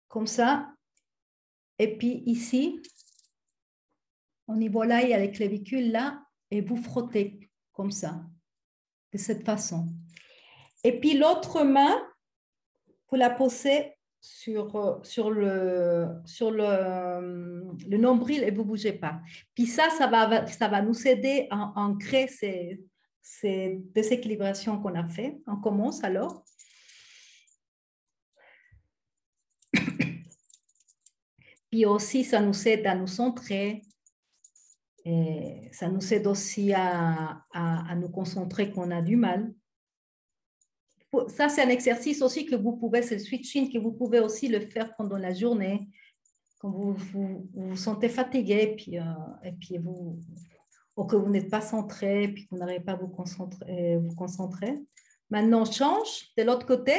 comme ça. Et puis ici, au niveau là, il y a les clavicules là, et vous frottez comme ça, de cette façon. Et puis l'autre main, vous la posez sur le nombril et vous ne bougez pas. Puis ça va nous aider à ancrer ces déséquilibrations qu'on a fait. On commence alors. Puis aussi, ça nous aide à nous centrer. Et ça nous aide aussi à nous concentrer quand on a du mal. Ça, c'est un exercice aussi que vous pouvez, c'est le switching, que vous pouvez aussi le faire pendant la journée, quand vous sentez fatigué, et puis ou que vous n'êtes pas centré, puis que vous n'arrivez pas à vous concentrer. Maintenant, on change de l'autre côté.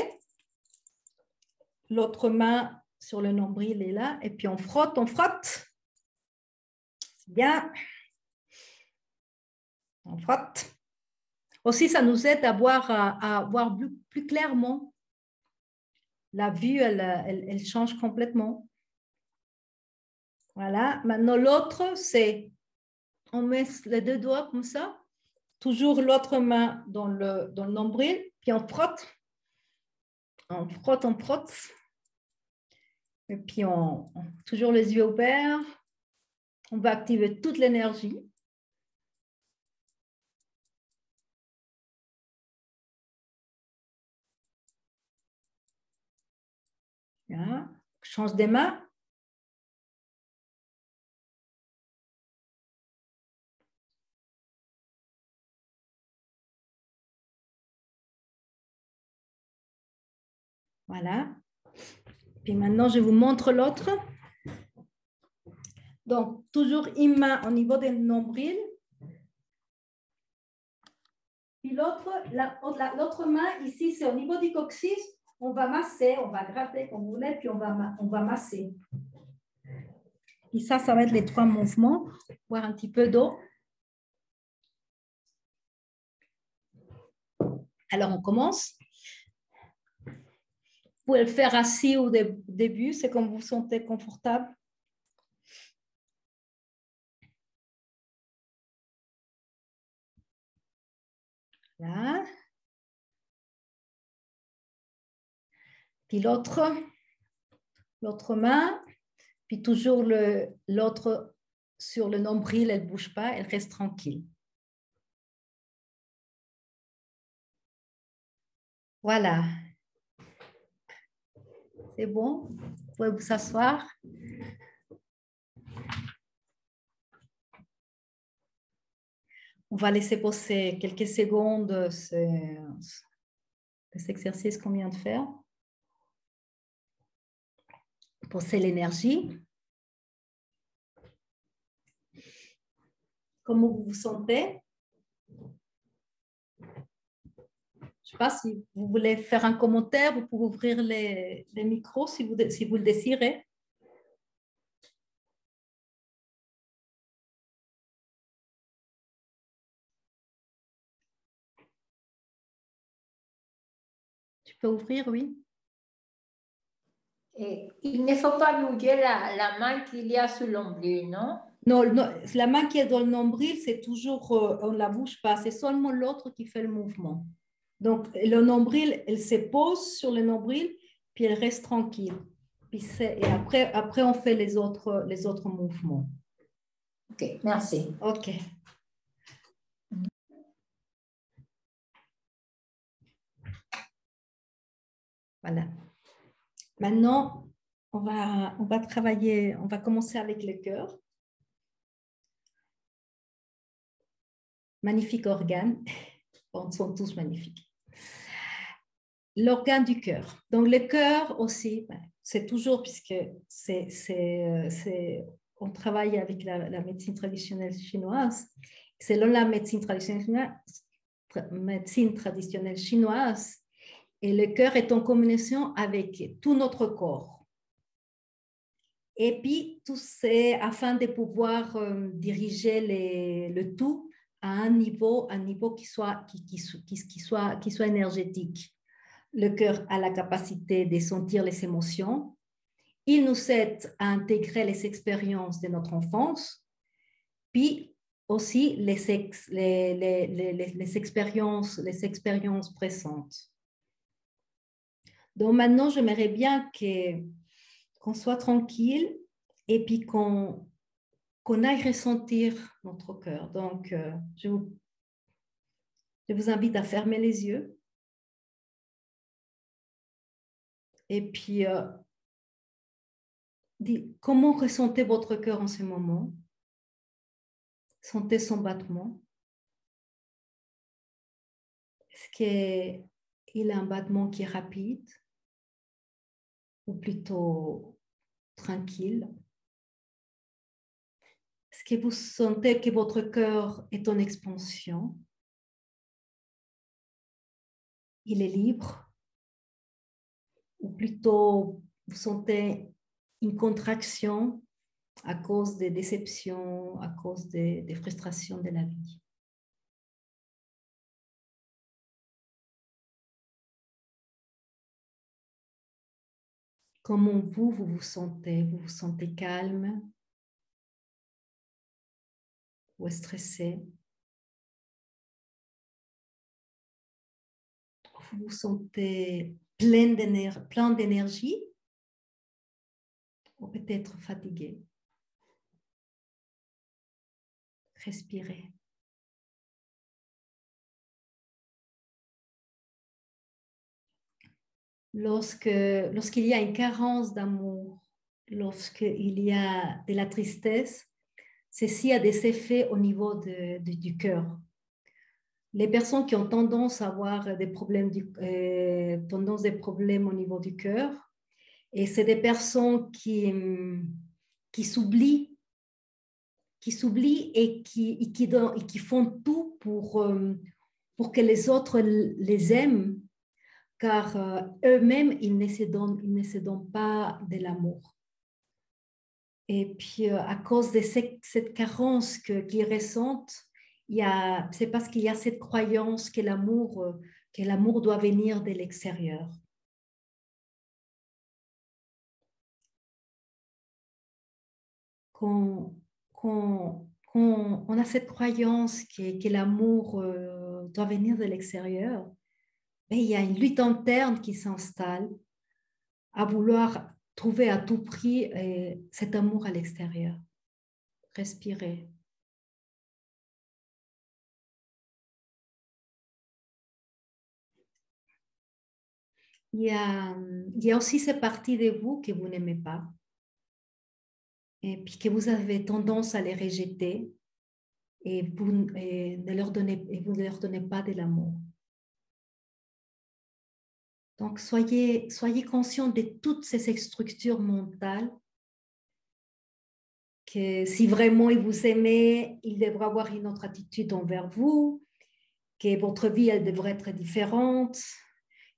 L'autre main sur le nombril est là, et puis on frotte, on frotte. C'est bien. On frotte. Aussi, ça nous aide à voir plus clairement. La vue, elle change complètement. Voilà. Maintenant, l'autre, c'est, on met les deux doigts comme ça, toujours l'autre main dans le nombril, puis on frotte. On frotte, on frotte. Et puis, toujours les yeux ouverts. On va activer toute l'énergie. Voilà. Change des mains. Voilà. Puis maintenant, je vous montre l'autre. Donc, toujours une main au niveau des nombrils. Puis l'autre main, ici, c'est au niveau du coccyx. On va masser, on va gratter comme vous voulez, puis on va masser. Et ça va être les trois mouvements. Boire un petit peu d'eau. Alors, on commence. Vous pouvez le faire assis au début, c'est comme vous vous sentez confortable. Là. Puis l'autre main, puis toujours l'autre sur le nombril, elle ne bouge pas, elle reste tranquille. Voilà. C'est bon? Vous pouvez vous asseoir. On va laisser poser quelques secondes cet exercice qu'on vient de faire. Poser l'énergie. Comment vous vous sentez? Je ne sais pas si vous voulez faire un commentaire, vous pouvez ouvrir les micros si vous le désirez. Tu peux ouvrir, oui. Et il ne faut pas bouger la main qu'il y a sur l'ombril, non? Non, la main qui est dans le nombril, c'est toujours, on ne la bouge pas, c'est seulement l'autre qui fait le mouvement. Donc, le nombril, elle se pose sur le nombril, puis elle reste tranquille. Puis et après, on fait les autres mouvements. Ok, merci. Ok. Voilà. Maintenant, on va travailler, on va commencer avec le cœur. Magnifique organe. Ils sont tous magnifiques. L'organe du cœur. Donc, le cœur aussi, c'est toujours, puisque on travaille avec la médecine traditionnelle chinoise. Selon la médecine traditionnelle chinoise, et le cœur est en communication avec tout notre corps. Et puis, tout c'est afin de pouvoir diriger le tout à un niveau qui soit énergétique. Le cœur a la capacité de sentir les émotions. Il nous aide à intégrer les expériences de notre enfance, puis aussi les expériences présentes. Donc maintenant, j'aimerais bien qu'on soit tranquille et puis qu'on aille ressentir notre cœur. Donc, je vous invite à fermer les yeux. Et puis, comment ressentez votre cœur en ce moment? Sentez son battement. Est-ce qu'il a un battement qui est rapide ou plutôt tranquille? Est-ce que vous sentez que votre cœur est en expansion? Il est libre? Ou plutôt vous sentez une contraction à cause des déceptions, à cause des frustrations de la vie? Comment vous vous sentez? Vous vous sentez calme ou stressé? Vous vous sentez plein d'énergie ou peut-être fatigué? Respirez. Lorsqu'il y a une carence d'amour, lorsqu'il y a de la tristesse, ceci a des effets au niveau du cœur. Les personnes qui ont tendance à avoir des problèmes, des problèmes au niveau du cœur, et c'est des personnes qui s'oublient et qui font tout pour que les autres les aiment, car eux-mêmes, ils ne se donnent pas de l'amour. Et puis, à cause de cette carence qu'ils ressentent, c'est parce qu'il y a cette croyance que l'amour doit venir de l'extérieur. Quand on a cette croyance que l'amour doit venir de l'extérieur, il y a une lutte interne qui s'installe à vouloir trouver à tout prix cet amour à l'extérieur. Respirez. il y a aussi ces parties de vous que vous n'aimez pas et puis que vous avez tendance à les rejeter et vous ne leur donnez pas de l'amour. Donc, soyez conscient de toutes ces structures mentales que si vraiment il vous aimait, il devrait avoir une autre attitude envers vous, que votre vie, elle devrait être différente,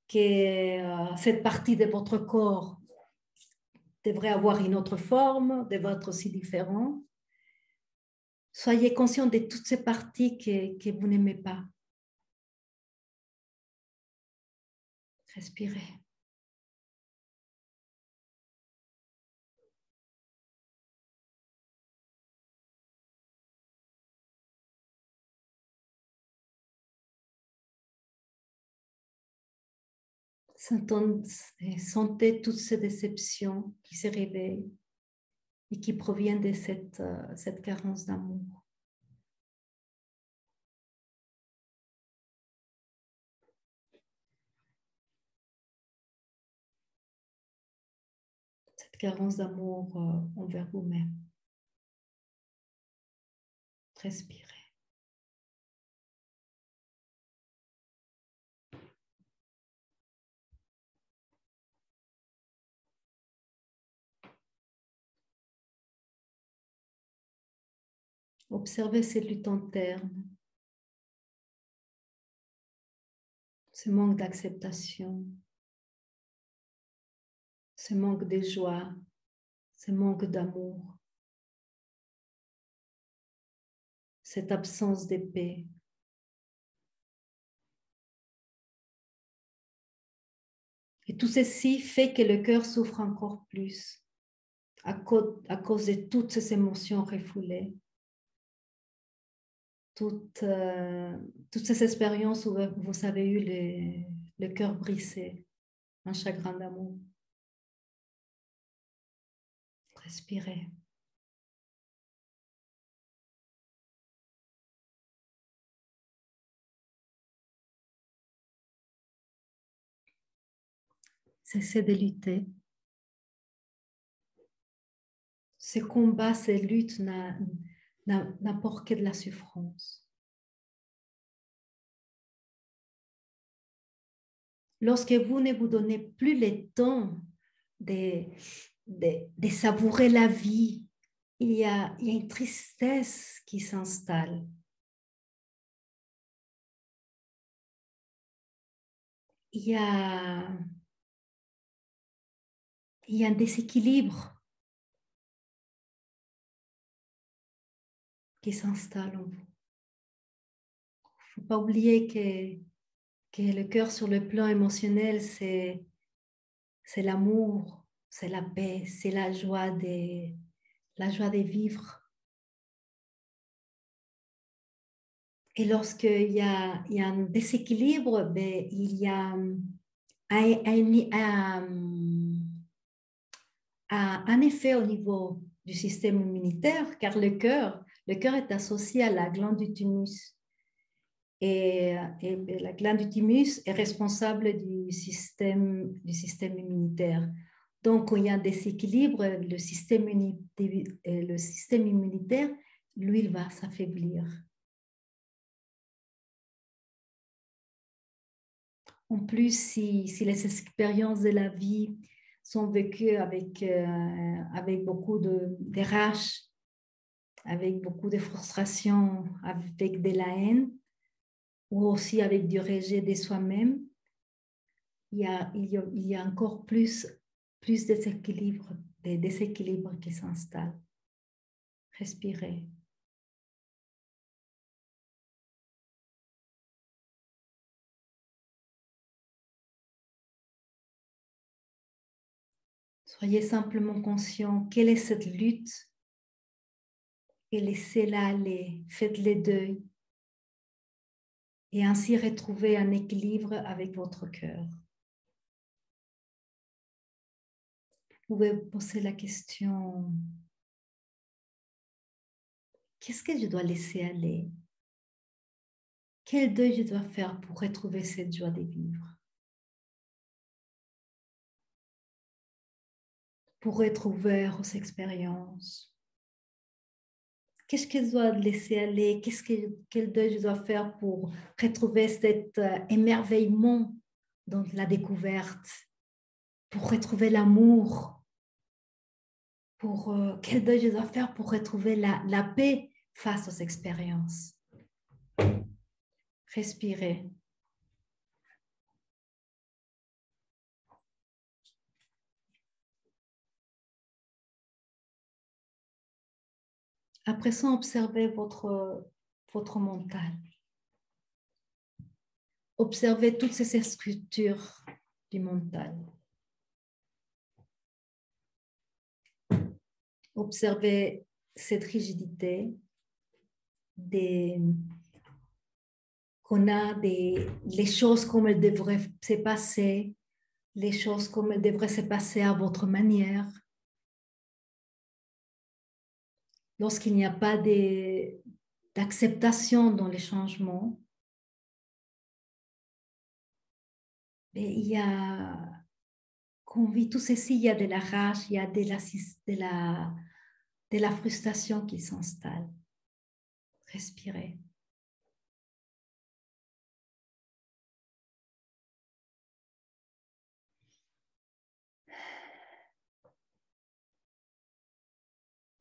que cette partie de votre corps devrait avoir une autre forme, devrait être aussi différente. Soyez conscient de toutes ces parties que vous n'aimez pas. Respirez. Sentez toutes ces déceptions qui se réveillent et qui proviennent de cette carence d'amour. Cette carence d'amour envers vous-même. Respirez. Observez ces luttes internes, ce manque d'acceptation, ce manque de joie, ce manque d'amour, cette absence de paix. Et tout ceci fait que le cœur souffre encore plus à cause de toutes ces émotions refoulées, toutes ces expériences où vous avez eu le cœur brisé, un chagrin d'amour. Respirez. Cessez de lutter. Ce combat, ces luttes n'apportent que de la souffrance. Lorsque vous ne vous donnez plus le temps de savourer la vie, il y a une tristesse qui s'installe. Il y a un déséquilibre qui s'installe en vous. Il ne faut pas oublier que le cœur sur le plan émotionnel, c'est l'amour, c'est la paix, c'est la joie de vivre. Et lorsqu'il y a un déséquilibre, ben, il y a un effet au niveau du système immunitaire, car le cœur est associé à la glande du thymus. Et la glande du thymus est responsable du système immunitaire. Donc, quand il y a un déséquilibre, le système immunitaire, lui, il va s'affaiblir. En plus, si les expériences de la vie sont vécues avec beaucoup de rage, avec beaucoup de frustration, avec de la haine, ou aussi avec du rejet de soi-même, il y a encore plus de déséquilibre qui s'installe. Respirez. Soyez simplement conscient quelle est cette lutte et laissez-la aller. Faites le deuil et ainsi retrouver un équilibre avec votre cœur. Vous pouvez poser la question, qu'est-ce que je dois laisser aller? Quel deuil je dois faire pour retrouver cette joie de vivre? pour être ouvert aux expériences. Qu'est-ce que je dois laisser aller? Quel deuil je dois faire pour retrouver cet émerveillement dans la découverte, pour retrouver l'amour, quel deuil je dois faire pour retrouver la paix face aux expériences. Respirez. Après ça, observez votre mental. Observez toutes ces structures du mental. Observez cette rigidité qu'on a les choses comme elles devraient se passer, les choses comme elles devraient se passer à votre manière. Lorsqu'il n'y a pas d'acceptation dans les changements, et il y a, quand on vit tout ceci, il y a de la rage, il y a de la frustration qui s'installe. Respirez.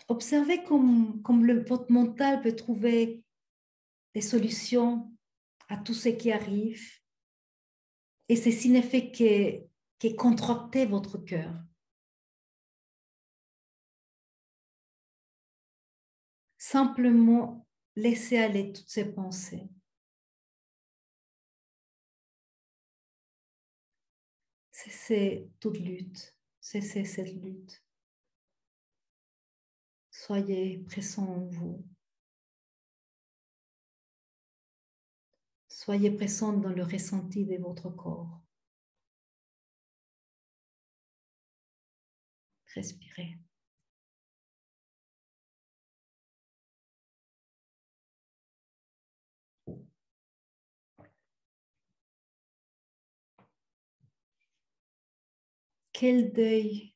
Observez comme votre mental peut trouver des solutions à tout ce qui arrive. Et ceci ne fait que contracter votre cœur. Simplement laissez aller toutes ces pensées. Cessez toute lutte. Cessez cette lutte. Soyez présent en vous. Soyez présent dans le ressenti de votre corps. Respirez. Quel deuil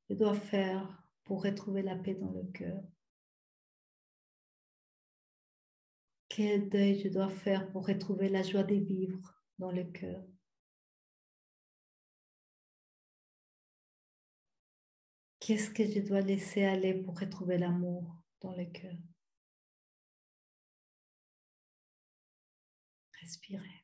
je dois faire pour retrouver la paix dans le cœur? Quel deuil je dois faire pour retrouver la joie de vivre dans le cœur? Qu'est-ce que je dois laisser aller pour retrouver l'amour dans le cœur? Respirez.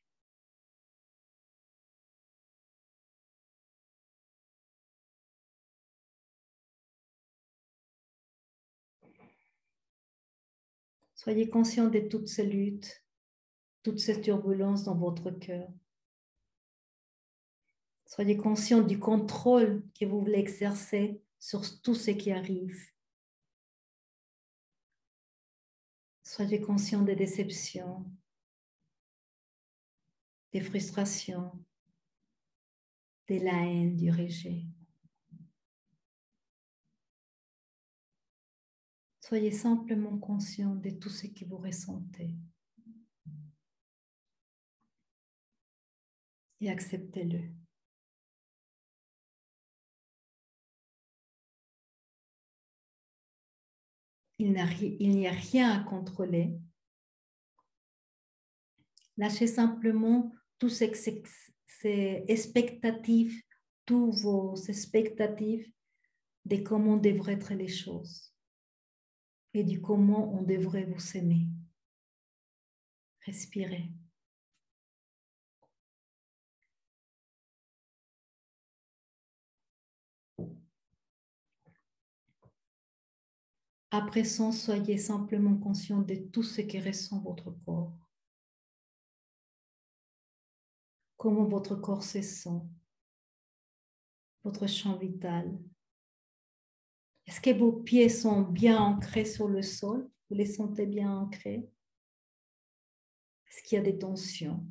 Soyez conscient de toutes ces luttes, toutes ces turbulences dans votre cœur. Soyez conscient du contrôle que vous voulez exercer sur tout ce qui arrive. Soyez conscient des déceptions, des frustrations, de la haine, du rejet. Soyez simplement conscient de tout ce que vous ressentez et acceptez-le. Il n'y a rien à contrôler. Lâchez simplement tous ces expectatives, tous vos expectatives de comment devraient être les choses et du comment on devrait vous aimer. Respirez. À présent, soyez simplement conscient de tout ce qui ressent votre corps. Comment votre corps se sent, votre champ vital. Est-ce que vos pieds sont bien ancrés sur le sol? Vous les sentez bien ancrés? Est-ce qu'il y a des tensions?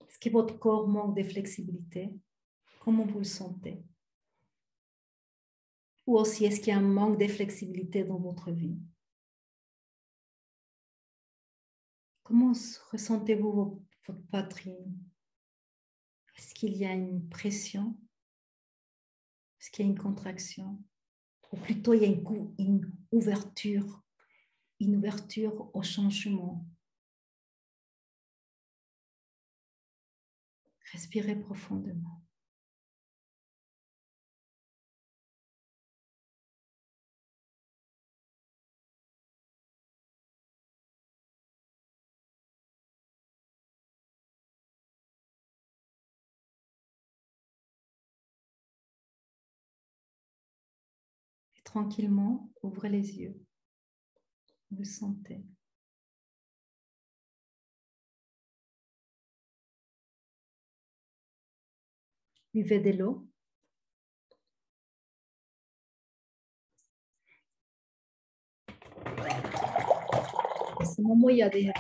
Est-ce que votre corps manque de flexibilité? Comment vous le sentez? Ou aussi, est-ce qu'il y a un manque de flexibilité dans votre vie? Comment ressentez-vous votre poitrine? Est-ce qu'il y a une pression? Est-ce qu'il y a une contraction? Ou plutôt, il y a une ouverture au changement. Respirez profondément. Et tranquillement, ouvrez les yeux. Vous sentez. Buvez de l'eau. À ce moment, il y a des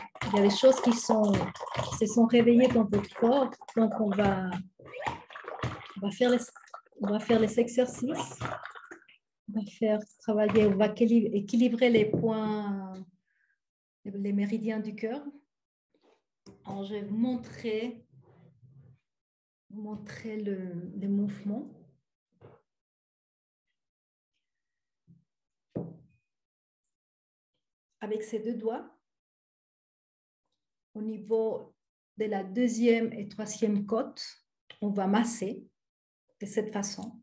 choses qui se sont réveillées dans votre corps. Donc, on va faire les exercices. On va faire travailler, on va équilibrer les points, les méridiens du cœur. Alors, je vais vous montrer le mouvement. Avec ces deux doigts, au niveau de la deuxième et troisième côte, on va masser de cette façon.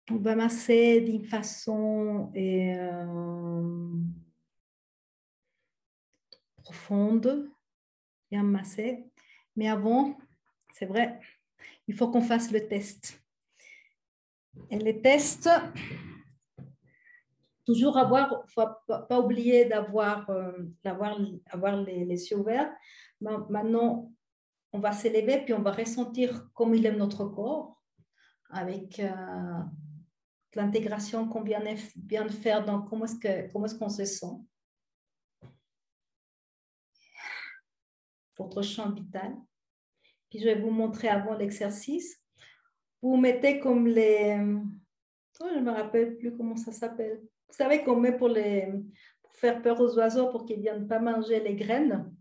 On va masser d'une façon profonde, bien masser. Mais avant, c'est vrai, il faut qu'on fasse le test. Et les tests, toujours faut pas oublier d'avoir les yeux ouverts. Maintenant, on va s'élever, puis on va ressentir comme il est notre corps, avec l'intégration qu'on vient de faire dans comment est-ce qu'on se sent. Votre champ vital. Puis je vais vous montrer avant l'exercice. Vous mettez comme les... Oh, je ne me rappelle plus comment ça s'appelle. Vous savez qu'on met pour faire peur aux oiseaux pour qu'ils ne viennent pas manger les graines.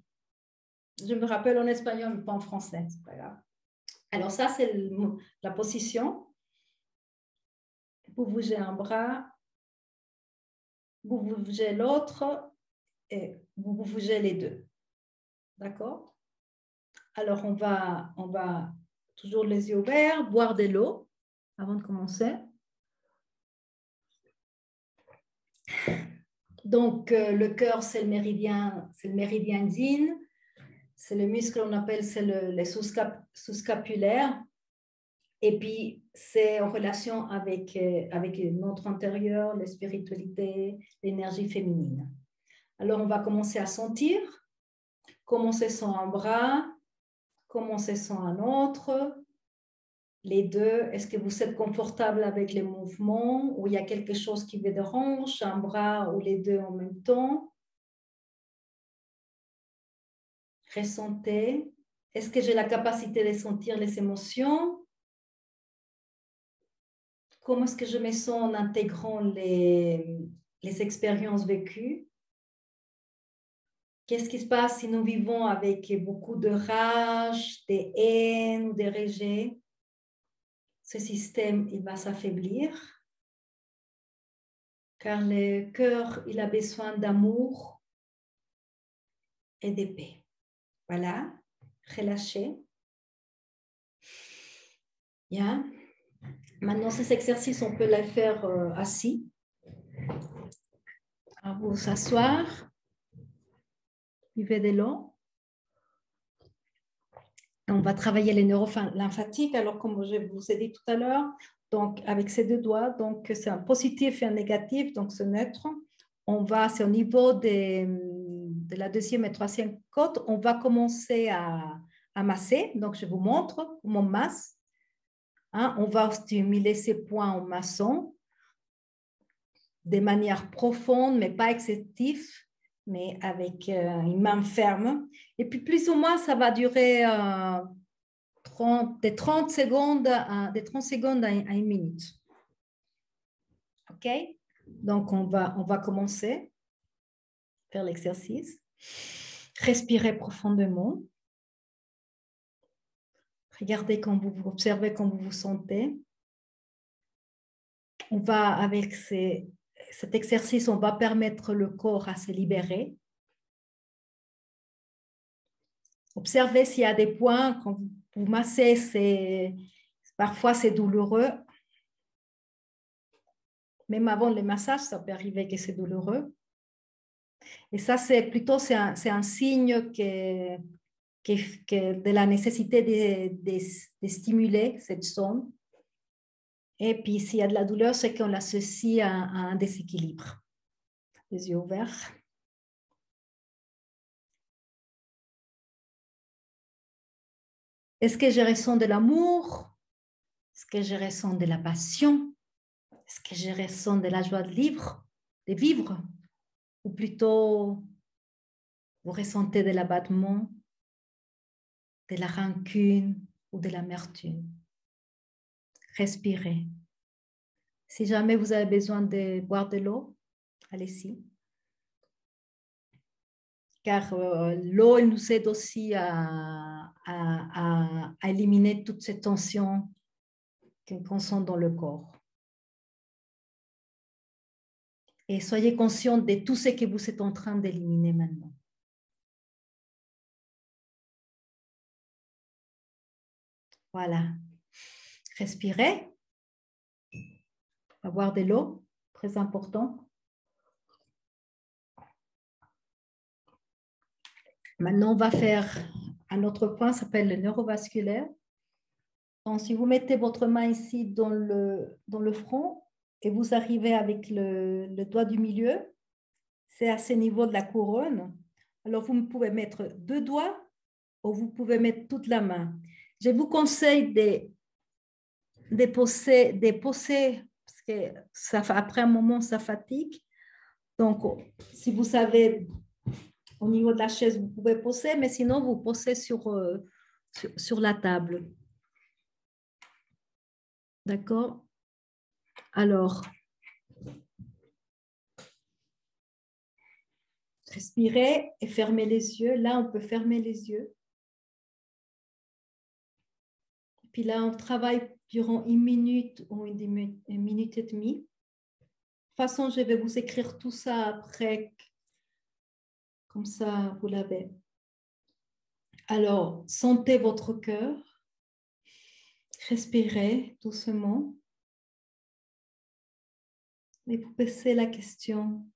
Je me rappelle en espagnol, mais pas en français. C'est pas grave. Alors ça, c'est la position. Vous bougez un bras, vous bougez l'autre et vous bougez les deux. D'accord? Alors, on va toujours les yeux ouverts, boire de l'eau avant de commencer. Donc, le cœur, c'est le méridien yin. C'est le muscle qu'on appelle, c'est le sous-scapulaire. Et puis, c'est en relation avec notre intérieur, la spiritualité, l'énergie féminine. Alors, on va commencer à sentir comment se sent un bras, comment se sent un autre, les deux. Est-ce que vous êtes confortable avec les mouvements ou il y a quelque chose qui vous dérange, un bras ou les deux en même temps? Ressentez. Est-ce que j'ai la capacité de sentir les émotions? Comment est-ce que je me sens en intégrant les expériences vécues? Qu'est-ce qui se passe si nous vivons avec beaucoup de rage, de haine ou de rejet? Ce système, il va s'affaiblir car le cœur, il a besoin d'amour et de paix. Voilà, relâchez. Bien. Maintenant, ces exercices, on peut les faire assis. Alors, vous asseoir. Buvez de l'eau. On va travailler les neurones lymphatiques. Alors, comme je vous ai dit tout à l'heure, donc avec ces deux doigts, donc c'est un positif et un négatif, donc c'est neutre. C'est au niveau de la deuxième et troisième côte. On va commencer à masser. Donc, je vous montre comment on masse. On va stimuler ces points en massant de manière profonde, mais pas excessive, mais avec une main ferme. Et puis, plus ou moins, ça va durer de 30 secondes à 1 minute. OK? Donc, on va commencer à faire l'exercice. Respirez profondément. Regardez quand vous vous observez, quand vous vous sentez. On va, avec cet exercice, on va permettre le corps à se libérer. Observez s'il y a des points, quand vous massez, parfois c'est douloureux. Même avant le massage, ça peut arriver que c'est douloureux. Et ça, c'est plutôt un signe que de la nécessité de stimuler cette zone. Et puis, s'il y a de la douleur, c'est qu'on l'associe à un déséquilibre. Les yeux ouverts. Est-ce que je ressens de l'amour? Est-ce que je ressens de la passion? Est-ce que je ressens de la joie de vivre? Ou plutôt, vous ressentez de l'abattement, de la rancune ou de l'amertume? Respirez. Si jamais vous avez besoin de boire de l'eau, allez-y. Car l'eau nous aide aussi à éliminer toutes ces tensions qu'on sent dans le corps. Et soyez conscient de tout ce que vous êtes en train d'éliminer maintenant. Voilà. Respirez. Avoir de l'eau, très important. Maintenant, on va faire un autre point, ça s'appelle le neurovasculaire. Donc, si vous mettez votre main ici dans le front et vous arrivez avec le doigt du milieu, c'est à ce niveau de la couronne. Alors, vous pouvez mettre 2 doigts ou vous pouvez mettre toute la main. Je vous conseille de poser parce que après un moment, ça fatigue. Donc, si vous savez, au niveau de la chaise, vous pouvez poser, mais sinon, vous posez sur la table. D'accord? Alors, respirez et fermez les yeux. Là, on peut fermer les yeux. Puis là, on travaille durant 1 minute ou 1 minute et demie. De toute façon, je vais vous écrire tout ça après. Comme ça, vous l'avez. Alors, sentez votre cœur. Respirez doucement. Et vous posez la question,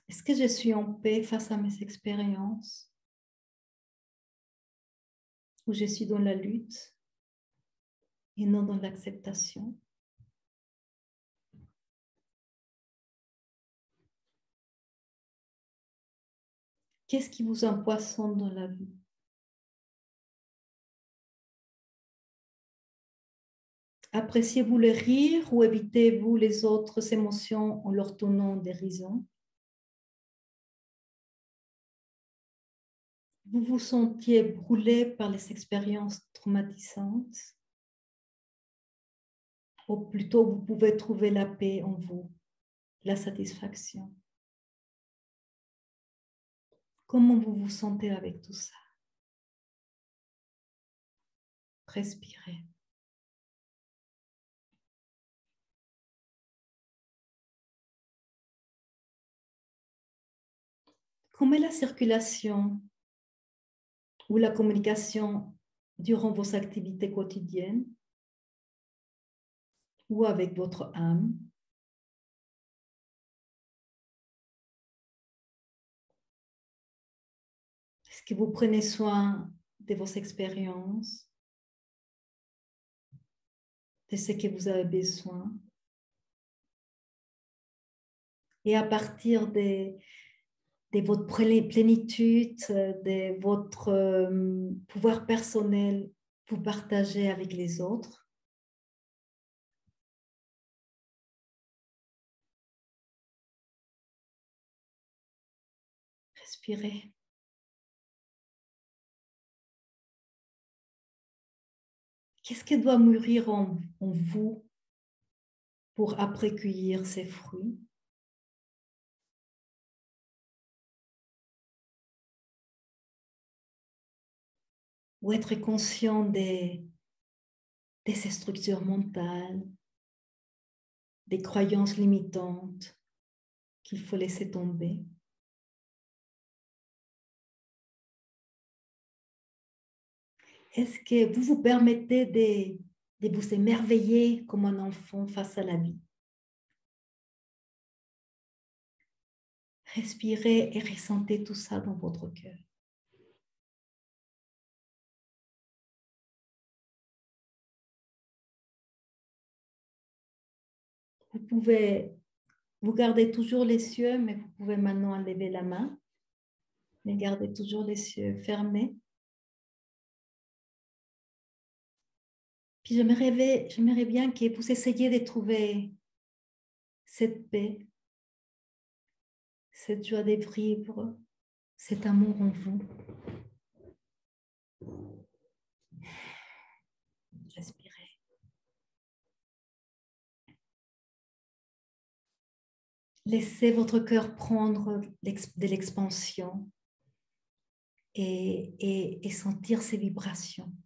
est-ce que je suis en paix face à mes expériences? Ou je suis dans la lutte et non dans l'acceptation? Qu'est-ce qui vous empoisonne dans la vie? Appréciez-vous le rire ou évitez-vous les autres émotions en leur donnant des raisons? Vous vous sentiez brûlé par les expériences traumatisantes? Ou plutôt, vous pouvez trouver la paix en vous, la satisfaction? Comment vous vous sentez avec tout ça? Respirez. Comment est la circulation ou la communication durant vos activités quotidiennes ou avec votre âme? Est-ce que vous prenez soin de vos expériences, de ce que vous avez besoin? Et à partir de votre plénitude, de votre pouvoir personnel, vous partagez avec les autres? Respirez. Qu'est-ce qui doit mûrir en vous pour après cueillir ces fruits? ou être conscient de ces structures mentales, des croyances limitantes qu'il faut laisser tomber. Est-ce que vous vous permettez de vous émerveiller comme un enfant face à la vie? Respirez et ressentez tout ça dans votre cœur. Vous gardez toujours les yeux, mais vous pouvez maintenant lever la main. Mais gardez toujours les yeux fermés. Puis j'aimerais bien que vous essayiez de trouver cette paix, cette joie de vivre, cet amour en vous. Respirez. Laissez votre cœur prendre de l'expansion et sentir ses vibrations.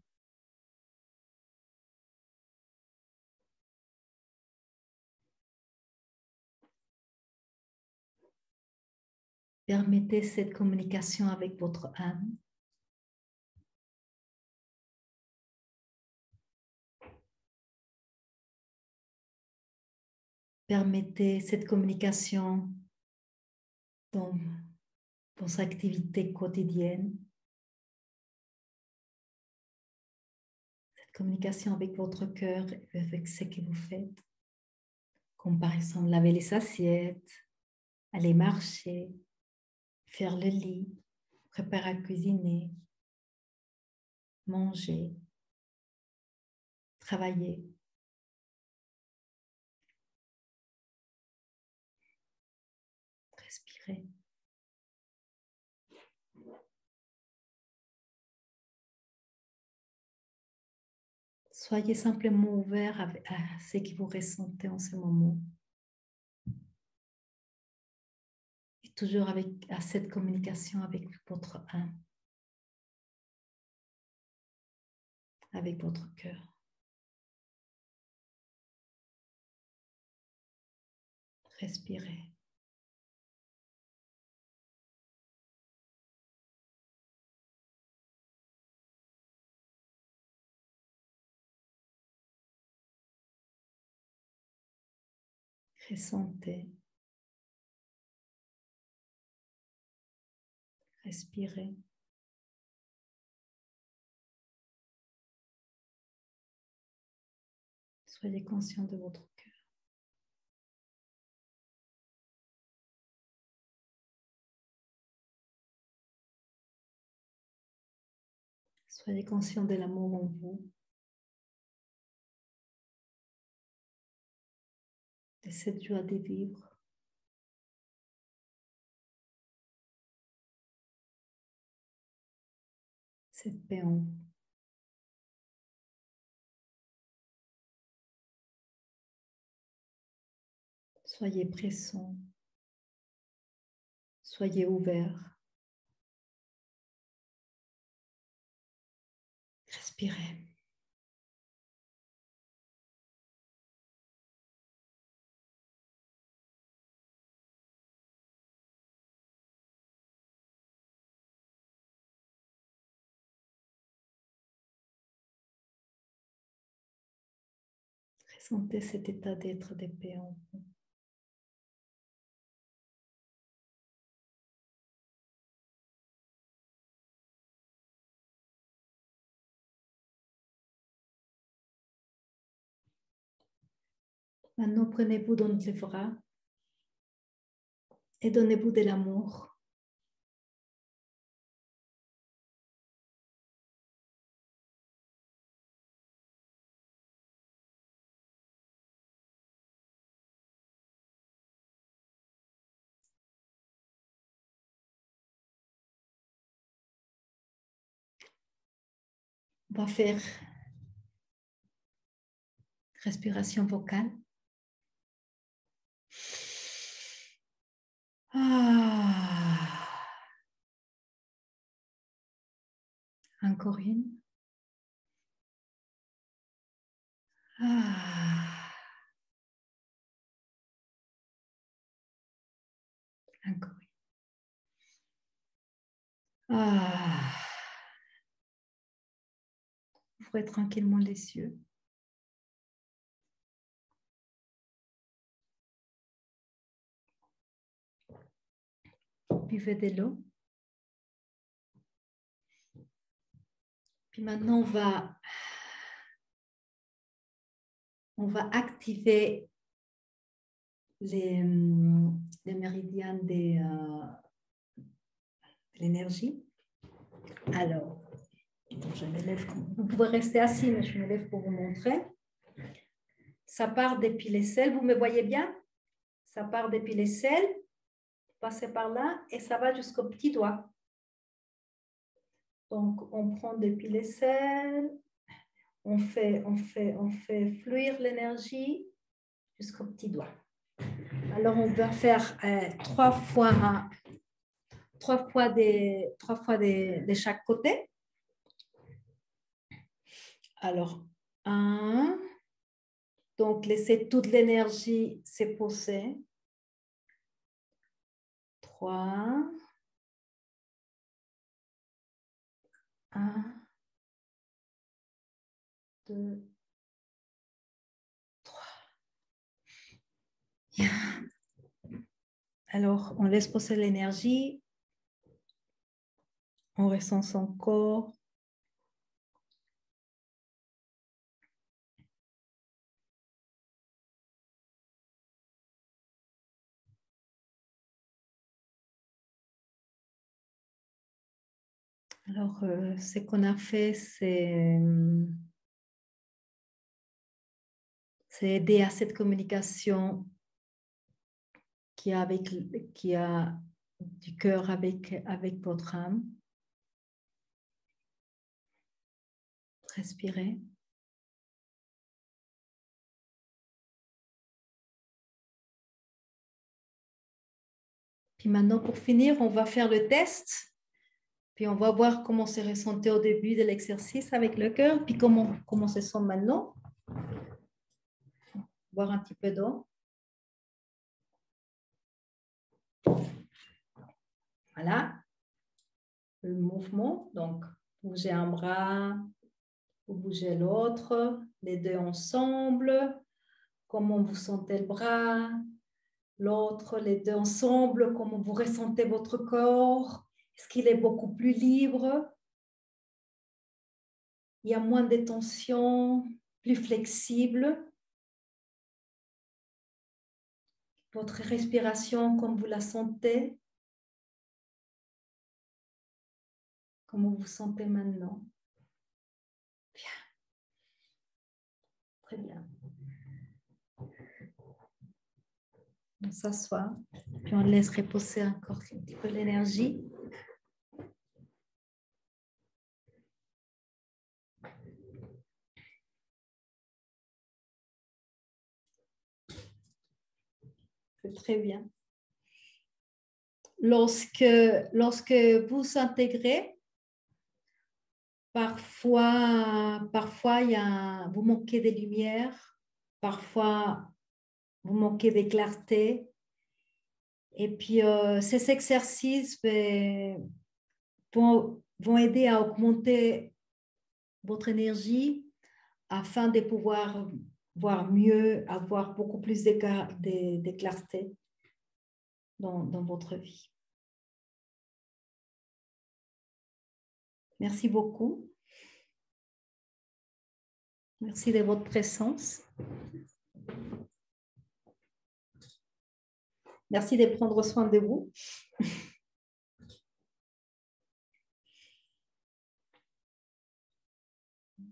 Permettez cette communication avec votre âme. Permettez cette communication dans vos activités quotidiennes. Cette communication avec votre cœur et avec ce que vous faites. Comme par exemple laver les assiettes, aller marcher, faire le lit, préparer à cuisiner, manger, travailler. Respirez. Soyez simplement ouvert à ce que vous ressentez en ce moment. Et toujours à cette communication avec votre âme, avec votre cœur. Respirez. Ressentez. Respirez. Soyez conscient de votre cœur. Soyez conscient de l'amour en vous, de cette joie de vivre. Cette paix en vous. Soyez présent. Soyez ouvert. Respirez. Ressentez cet état d'être de paix en vous. Maintenant, prenez-vous dans les bras et donnez-vous de l'amour. On va faire respiration vocale. Encore une. Ah. Encore. Ah. Ouvrez tranquillement les yeux. Buvez de l'eau. Puis maintenant, on va activer les méridiens de l'énergie. Alors, je me lève. Vous pouvez rester assis, mais je me lève pour vous montrer. Ça part depuis l'aisselle. Vous me voyez bien? Ça part depuis l'aisselle, passez par là et ça va jusqu'au petit doigt. Donc, on prend depuis l'aisselle, on fait fluir l'énergie jusqu'au petit doigt. Alors, on va faire 3 fois de chaque côté. Alors, 1. Donc, laissez toute l'énergie se poser. 3. 1, 2, 3. Bien. Alors, on laisse poser l'énergie. On ressent son corps. Alors, ce qu'on a fait, c'est aider à cette communication qui a du cœur avec votre âme. Respirez. Puis maintenant, pour finir, on va faire le test. Puis on va voir comment se ressentait au début de l'exercice avec le cœur, puis comment se sent maintenant. Boire un petit peu d'eau. Voilà. Le mouvement, donc bougez un bras, vous bougez l'autre, les deux ensemble. Comment vous sentez le bras, l'autre, les deux ensemble, comment vous ressentez votre corps. Est-ce qu'il est beaucoup plus libre? Il y a moins de tension, plus flexible. Votre respiration, comme vous la sentez. Comment vous vous sentez maintenant? Bien. Très bien. On s'assoit, puis on laisse reposer encore un petit peu l'énergie. C'est très bien. Lorsque vous intégrez, parfois vous manquez de lumière, parfois vous manquez de clarté. Et puis, ces exercices vont aider à augmenter votre énergie afin de pouvoir voir mieux, avoir beaucoup plus de clarté dans votre vie. Merci beaucoup. Merci de votre présence. Merci de prendre soin de vous.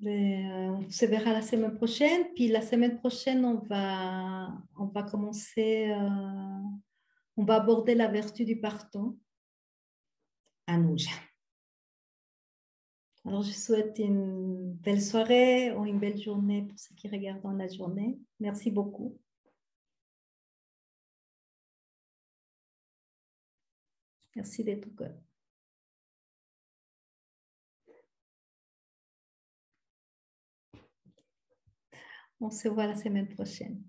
On se verra la semaine prochaine. Puis la semaine prochaine, on va commencer, on va aborder la vertu du pardon à Anuja. Alors, je souhaite une belle soirée ou une belle journée pour ceux qui regardent dans la journée. Merci beaucoup. Merci de tout cœur. On se voit la semaine prochaine.